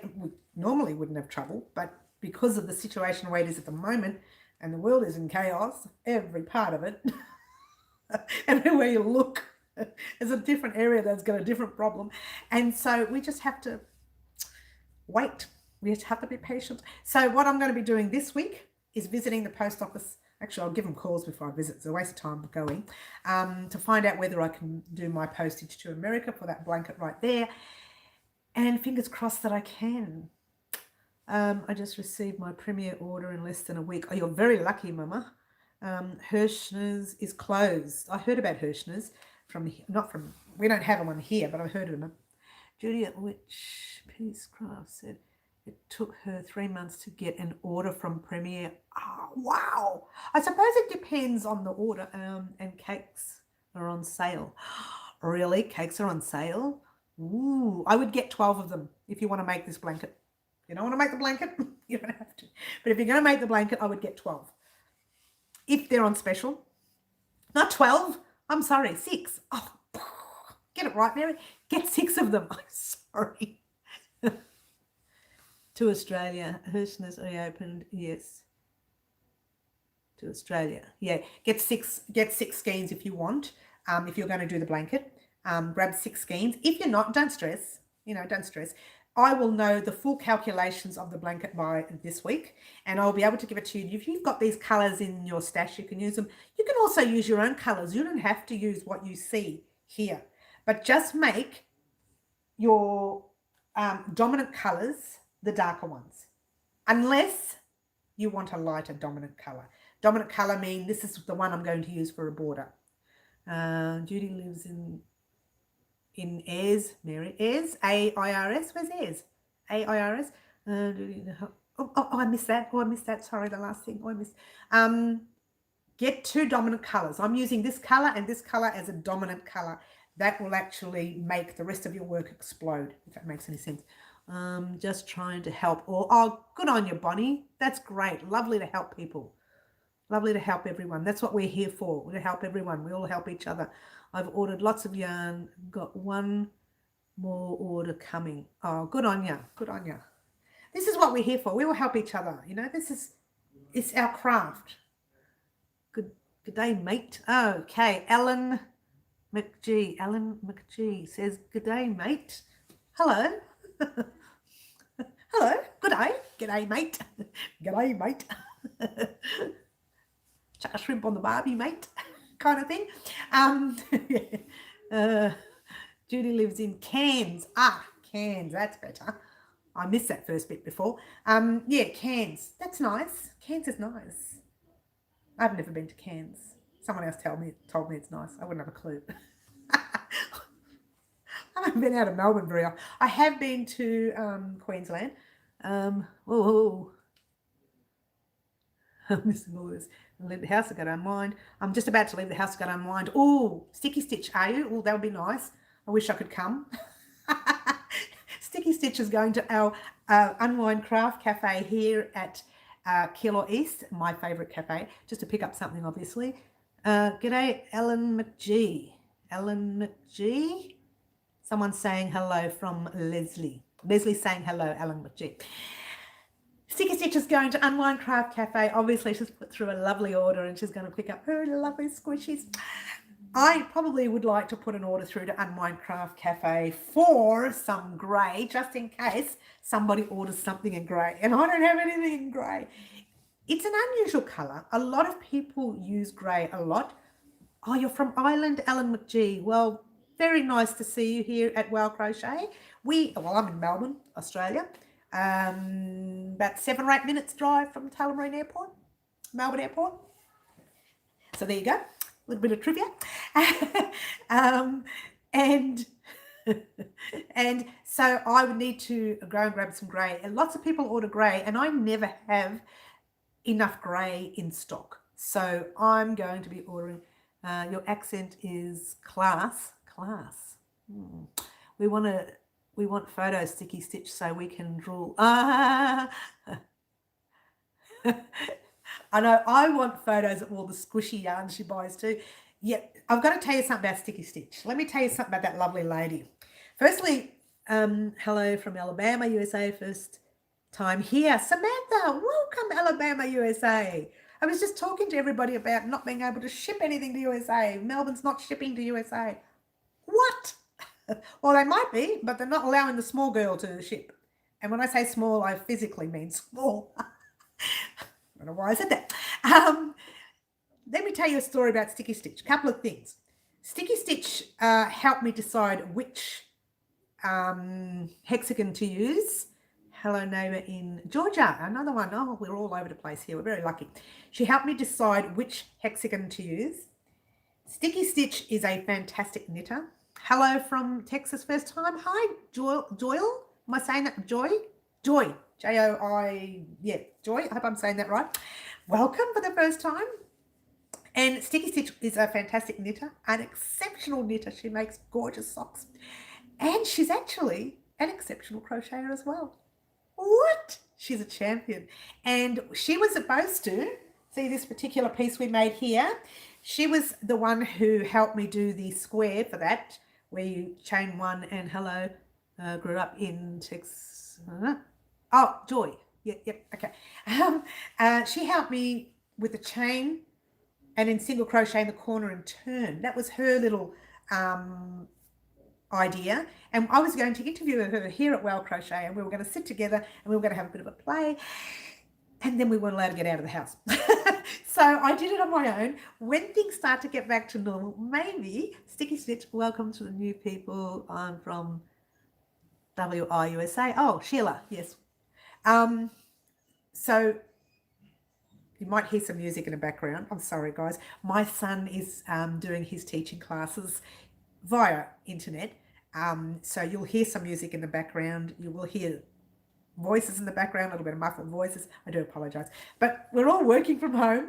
normally wouldn't have trouble, but because of the situation where it is at the moment, and the world is in chaos, every part of it, everywhere you look, there's a different area that's got a different problem, and so we just have to wait. We just have to be patient. So what I'm going to be doing this week is visiting the post office. Actually, I'll give them calls before I visit. It's a waste of time going to find out whether I can do my postage to America for that blanket right there. And fingers crossed that I can. I just received my Premier order in less than a week. Oh, you're very lucky, Mama. Hirschner's is closed. I heard about Hirschner's we don't have one here, but I heard of them. Judy at Which Peace Craft said it took her 3 months to get an order from Premier. Oh, wow. I suppose it depends on the order. And cakes are on sale. Really? Cakes are on sale? Ooh, I would get 12 of them if you want to make this blanket. You don't want to make the blanket? You don't have to. But if you're going to make the blanket, I would get 12. If they're on special. Not 12. I'm sorry, 6. Oh, get it right, Mary. Get 6 of them. I'm sorry. To Australia. Hirschner's reopened. Yes. To Australia. Yeah. Get six skeins if you want. If you're going to do the blanket. Grab 6 skeins. If you're not, don't stress. Don't stress. I will know the full calculations of the blanket by this week, and I'll be able to give it to you. If you've got these colours in your stash, you can use them. You can also use your own colours. You don't have to use what you see here, but just make your dominant colours the darker ones, unless you want a lighter dominant colour. Dominant colour means this is the one I'm going to use for a border. Judy lives in Ayres, Mary. Ayres, A-I-R-S. Where's Ayres? A-I-R-S. I missed that. Oh, I missed that. Sorry, the last thing. Oh, I missed. Get 2 dominant colours. I'm using this colour and this colour as a dominant colour. That will actually make the rest of your work explode, if that makes any sense. Just trying to help. Oh, good on you, Bonnie. That's great. Lovely to help people. Lovely to help everyone. That's what we're here for. We're to help everyone. We all help each other. I've ordered lots of yarn. Got 1 more order coming. Oh, good on you. Good on you. This is what we're here for. We will help each other. It's our craft. Good day, mate. Okay. Alan McGee says, good day, mate. Hello. Hello. Good day. G'day, mate. G'day, mate. Chuck a shrimp on the barbie, mate, kind of thing. Judy lives in Cairns. Cairns, that's better. I missed that first bit before. Yeah, Cairns. That's nice. Cairns is nice. I've never been to Cairns. Someone else told me it's nice. I wouldn't have a clue. I haven't been out of Melbourne very often. I have been to Queensland. I'm missing all this. I'll leave the house to go to unwind. I'm just about to leave the house to go to unwind. Oh, Sticky Stitch, are you? Oh, that would be nice. I wish I could come. Sticky Stitch is going to our Unwind Craft Cafe here at Galore East, my favourite cafe, just to pick up something, obviously. G'day, Ellen McGee. Ellen McGee? Someone's saying hello from Leslie. Leslie's saying hello, Ellen McGee. Sticky Stitch is going to Unwind Craft Cafe. Obviously, she's put through a lovely order and she's going to pick up her lovely squishies. I probably would like to put an order through to Unwind Craft Cafe for some grey, just in case somebody orders something in grey. And I don't have anything in grey. It's an unusual colour. A lot of people use grey a lot. Oh, you're from Ireland, Ellen McGee. Well, very nice to see you here at Wow Crochet. I'm in Melbourne, Australia. About 7 or 8 minutes drive from Tullamarine Airport, Melbourne Airport. So there you go, a little bit of trivia. And so I would need to go and grab some grey. And lots of people order grey, and I never have enough grey in stock. So I'm going to be ordering. Your accent is class. We want photos, Sticky Stitch, so we can drool. I know, I want photos of all the squishy yarns she buys too. Yeah, I've got to tell you something about Sticky Stitch. Let me tell you something about that lovely lady. Firstly, hello from Alabama, USA, first time here. Samantha, welcome Alabama, USA. I was just talking to everybody about not being able to ship anything to USA. Melbourne's not shipping to USA. What? Well, they might be, but they're not allowing the small girl to ship. And when I say small, I physically mean small. I don't know why I said that. Let me tell you a story about Sticky Stitch. A couple of things. Sticky Stitch helped me decide which hexagon to use. Hello, neighbour in Georgia. Another one. Oh, we're all over the place here. We're very lucky. She helped me decide which hexagon to use. Sticky Stitch is a fantastic knitter. Hello from Texas, first time. Hi, Joyle. Am I saying that? Joy. J-O-I, yeah, Joy. I hope I'm saying that right. Welcome for the first time. And Sticky Stitch is a fantastic knitter, an exceptional knitter. She makes gorgeous socks. And she's actually an exceptional crocheter as well. What? She's a champion. And she was supposed to, see this particular piece we made here, she was the one who helped me do the square for that, where you chain one and hello, grew up in Texas. Oh, Joy. Yep, okay. She helped me with the chain and in single crochet in the corner and turn. That was her little idea. And I was going to interview her here at Wow Crochet, and we were going to sit together and we were going to have a bit of a play. And then we weren't allowed to get out of the house. So I did it on my own. When things start to get back to normal, maybe, Sticky Stitch, welcome to the new people. I'm from WIUSA. Oh, Sheila, yes. So you might hear some music in the background. I'm sorry, guys. My son is doing his teaching classes via internet. So you'll hear some music in the background. You will hear voices in the background, a little bit of muffled voices. I do apologize, but we're all working from home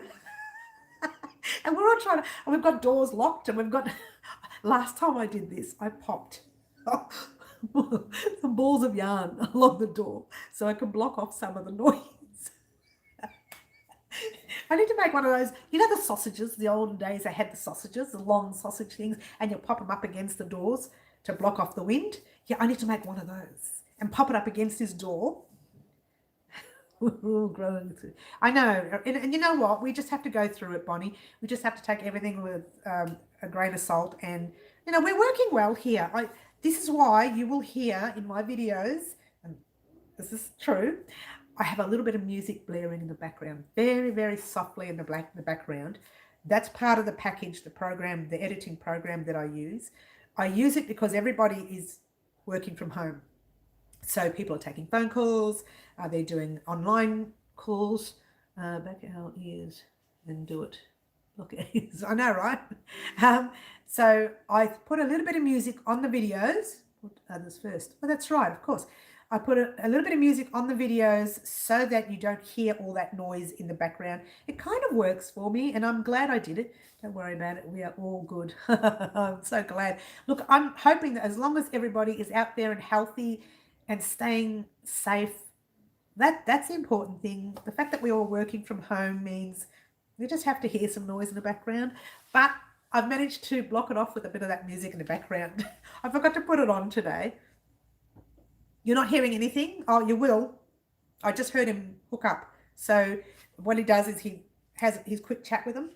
and we're all trying to, and we've got doors locked, and we've got, last time I did this, I popped some balls of yarn along the door so I could block off some of the noise. I need to make one of those, you know, the sausages, the olden days, they had the sausages, the long sausage things, and you pop them up against the doors to block off the wind. Yeah, I need to make one of those and pop it up against his door. I know, and you know what? We just have to go through it, Bonnie. We just have to take everything with a grain of salt, and you know, we're working well here. This is why you will hear in my videos, and this is true, I have a little bit of music blaring in the background, very, very softly in the background. That's part of the package, the program, the editing program that I use. I use it because everybody is working from home. So people are taking phone calls, they're doing online calls. Back our ears and do it. Look at ears. I know, right? So I put a little bit of music on the videos. Put others first. Oh, that's right, of course. I put a little bit of music on the videos so that you don't hear all that noise in the background. It kind of works for me, and I'm glad I did it. Don't worry about it. We are all good. I'm so glad. Look, I'm hoping that as long as everybody is out there and healthy and staying safe, that's the important thing. The fact that we're all working from home means we just have to hear some noise in the background. But I've managed to block it off with a bit of that music in the background. I forgot to put it on today. You're not hearing anything? Oh, you will. I just heard him hook up. So what he does is he has his quick chat with them.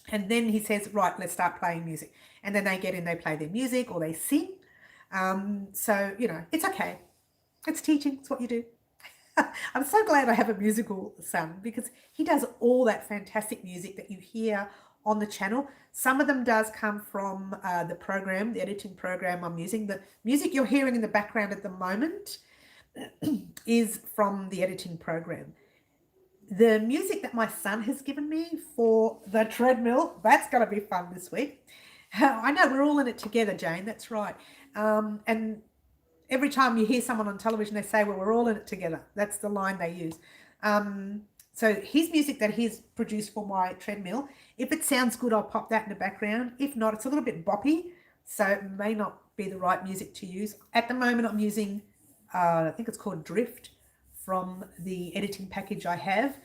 And then he says, right, let's start playing music. And then they get in, they play their music or they sing. So, you know, it's okay. It's teaching. It's what you do. I'm so glad I have a musical son because he does all that fantastic music that you hear on the channel. Some of them does come from the program, the editing program I'm using. The music you're hearing in the background at the moment is from the editing program. The music that my son has given me for the treadmill, that's going to be fun this week. I know, we're all in it together, Jane, that's right. And every time you hear someone on television, they say, well, we're all in it together. That's the line they use. So his music that he's produced for my treadmill, if it sounds good, I'll pop that in the background. If not, it's a little bit boppy, so it may not be the right music to use. At the moment, I'm using, I think it's called Drift from the editing package I have.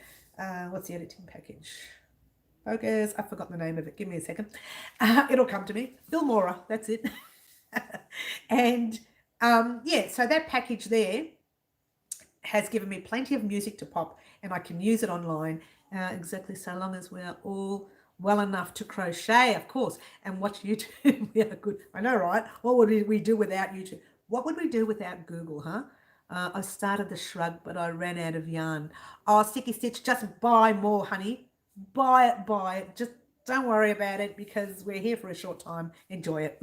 What's the editing package? Focus, I forgot the name of it. Give me a second. It'll come to me. Filmora, that's it. And yeah, so that package there has given me plenty of music to pop and I can use it online exactly so long as we're all well enough to crochet, of course, and watch YouTube. We are good. I know, right? What would we do without YouTube? What would we do without Google, huh? I started the shrug, but I ran out of yarn. Oh, Sticky Stitch, just buy more, honey. Buy it, buy it. Just don't worry about it because we're here for a short time. Enjoy it.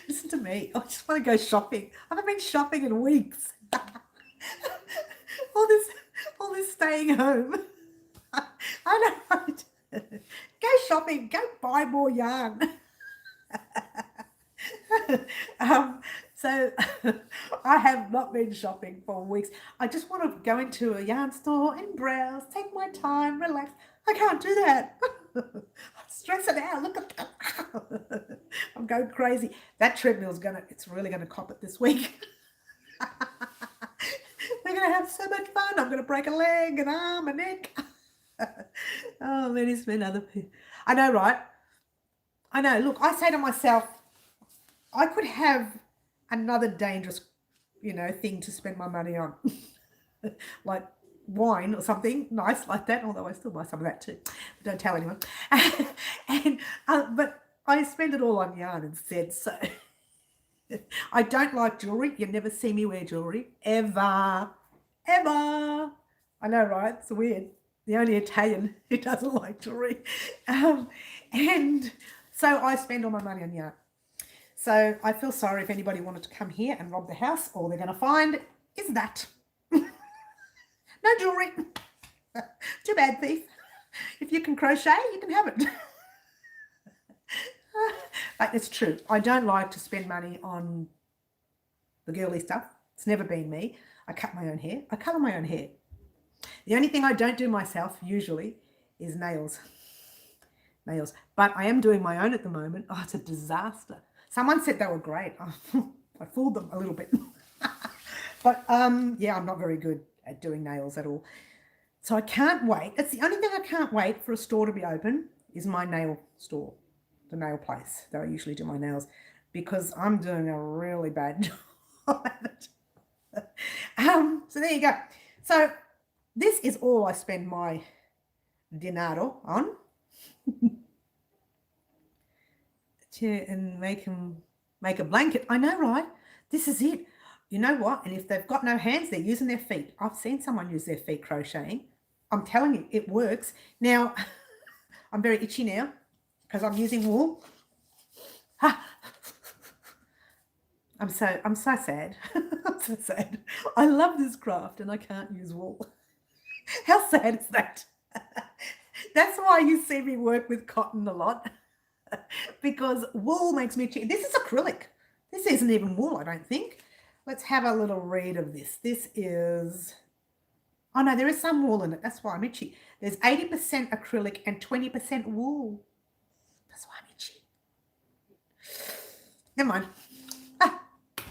Listen to me. I just want to go shopping. I haven't been shopping in weeks. all this staying home. I know. Go shopping. Go buy more yarn. So I have not been shopping for weeks. I just want to go into a yarn store and browse, take my time, relax. I can't do that. I'm stressing out. Look at that. I'm going crazy. That treadmill's it's really gonna cop it this week. We're gonna have so much fun. I'm gonna break a leg, an arm, a neck. Oh, man, it's been other people. I know, right? I know. Look, I say to myself, I could have another dangerous, thing to spend my money on, like wine or something nice like that. Although I still buy some of that too, but don't tell anyone. But I spend it all on yarn instead. So I don't like jewelry. You never see me wear jewelry ever. I know, right? It's weird. The only Italian who doesn't like jewelry, and so I spend all my money on yarn. So I feel sorry if anybody wanted to come here and rob the house. All they're going to find is that. No jewelry. Too bad, thief. If you can crochet, you can have it. But it's true. I don't like to spend money on the girly stuff. It's never been me. I cut my own hair. I colour my own hair. The only thing I don't do myself usually is nails. But I am doing my own at the moment. Oh, it's a disaster. Someone said they were great. I fooled them a little bit. But yeah, I'm not very good at doing nails at all. So I can't wait. It's the only thing I can't wait for a store to be open is my nail store, the nail place that I usually do my nails, because I'm doing a really bad job at it. So there you go. So this is all I spend my dinero on. And make a blanket. I know, right? This is it. you know what? And if they've got no hands, they're using their feet. I've seen someone use their feet crocheting. I'm telling you, it works. Now, I'm very itchy now because I'm using wool. I'm so sad. I'm so sad. I love this craft and I can't use wool. How sad is that? That's why you see me work with cotton a lot, because wool makes me itchy. This is acrylic. This isn't even wool, I don't think. Let's have a little read of this. This is, oh no, there is some wool in it. That's why I'm itchy. There's 80% acrylic and 20% wool. That's why I'm itchy. Never mind.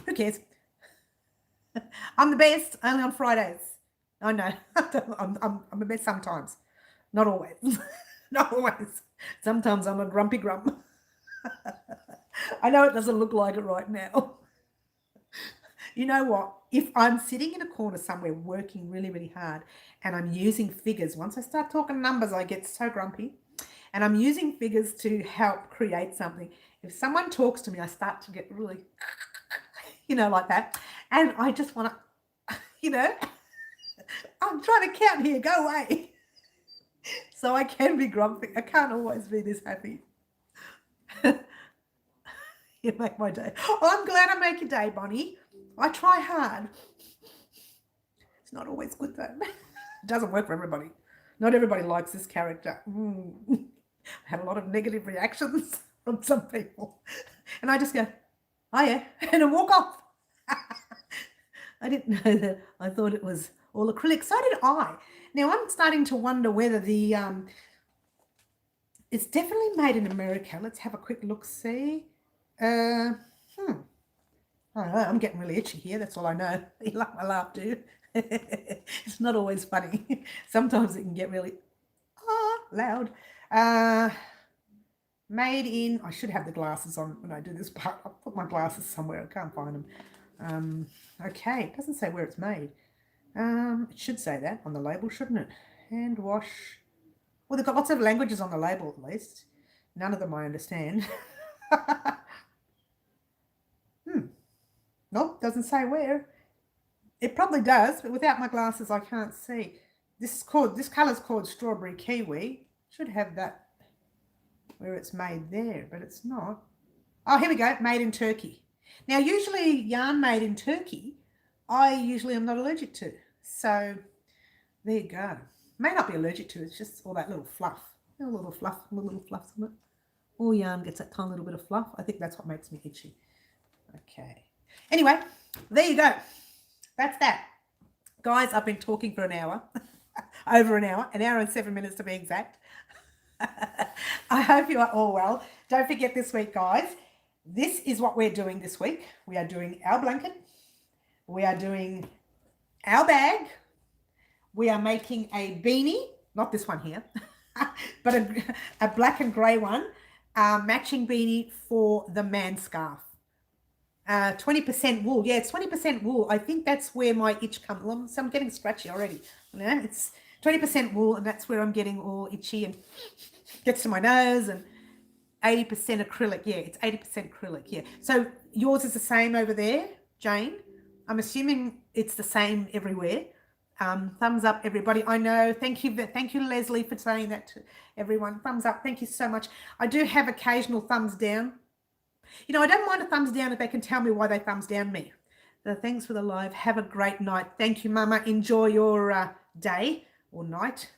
Who cares? I'm the best only on Fridays. I know. I'm the best sometimes. Not always. Not always. Sometimes I'm a grumpy grump. I know it doesn't look like it right now. You know what? If I'm sitting in a corner somewhere working really, really hard and I'm using figures, once I start talking numbers, I get so grumpy. And I'm using figures to help create something. If someone talks to me, I start to get really, like that. And I just want to, I'm trying to count here, go away. So I can be grumpy. I can't always be this happy. You make my day. Oh, I'm glad I make your day, Bonnie. I try hard. It's not always good though. It doesn't work for everybody. Not everybody likes this character. I had a lot of negative reactions from some people. And I just go, oh yeah, and I walk off. I didn't know that. I thought it was all acrylic. So did I. Now I'm starting to wonder whether the, it's definitely made in America. Let's have a quick look, see. I don't know, I'm getting really itchy here. That's all I know. You like my laugh, do you? It's not always funny. Sometimes it can get really loud. Made in, I should have the glasses on when I do this part. I'll put my glasses somewhere. I can't find them. Okay, it doesn't say where it's made. It should say that on the label, shouldn't it? Hand wash. Well, they've got lots of languages on the label at least. None of them I understand. Nope, doesn't say where. It probably does, but without my glasses I can't see. This colour's called Strawberry Kiwi. Should have that where it's made there, but it's not. Oh, here we go, made in Turkey. Now, usually yarn made in Turkey, I usually am not allergic to. So, there you go. May not be allergic to, it's just all that little fluff. Little fluffs on it. All yarn gets that tiny little bit of fluff. I think that's what makes me itchy. Okay. Anyway, there you go. That's that. Guys, I've been talking for an hour. Over an hour and 7 minutes to be exact. I hope you are all well. Don't forget this week, guys, this is what we're doing this week. We are doing our blanket. We are doing our bag. We are making a beanie, not this one here, but a black and grey one, matching beanie for the man scarf. 20% wool. Yeah, it's 20% wool. I think that's where my itch comes. Well, so I'm getting scratchy already. It's 20% wool, and that's where I'm getting all itchy and gets to my nose. And 80% acrylic. Yeah, it's 80% acrylic. Yeah. So yours is the same over there, Jane. I'm assuming it's the same everywhere. Thumbs up, everybody. I know. Thank you, Leslie, for saying that to everyone. Thumbs up. Thank you so much. I do have occasional thumbs down. I don't mind a thumbs down if they can tell me why they thumbs down me. So thanks for the live. Have a great night. Thank you, Mama. Enjoy your day or night.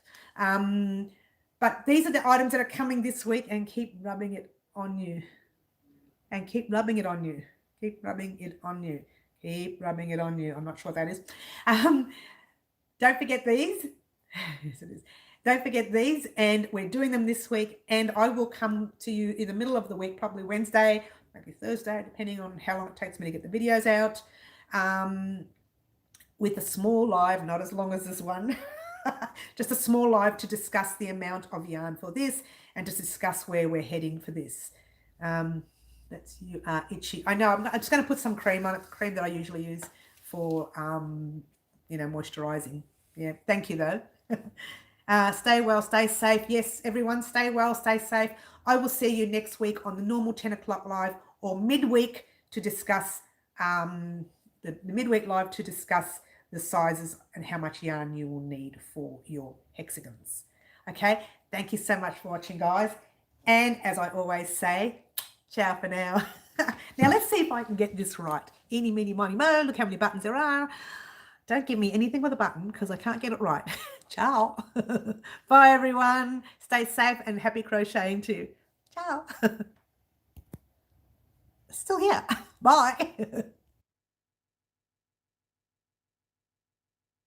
But these are the items that are coming this week, and keep rubbing it on you. And keep rubbing it on you. Keep rubbing it on you. Keep rubbing it on you. I'm not sure what that is. Don't forget these. Yes, it is. Don't forget these, and we're doing them this week, and I will come to you in the middle of the week, probably Wednesday, maybe Thursday, depending on how long it takes me to get the videos out, with a small live, not as long as this one, just a small live to discuss the amount of yarn for this and to discuss where we're heading for this. You are itchy. I know, I'm just going to put some cream on it, the cream that I usually use for, moisturizing. Yeah, thank you though. Stay well, stay safe. Yes, everyone, stay well, stay safe. I will see you next week on the normal 10 o'clock live or midweek to discuss the the midweek live to discuss the sizes and how much yarn you will need for your hexagons. Okay, thank you so much for watching, guys. And as I always say, ciao for now. Now let's see if I can get this right. Eeny, meeny, miny, mo. Look how many buttons there are. Don't give me anything with a button because I can't get it right. Ciao. Bye, everyone. Stay safe and happy crocheting too. Ciao. Still here. Bye.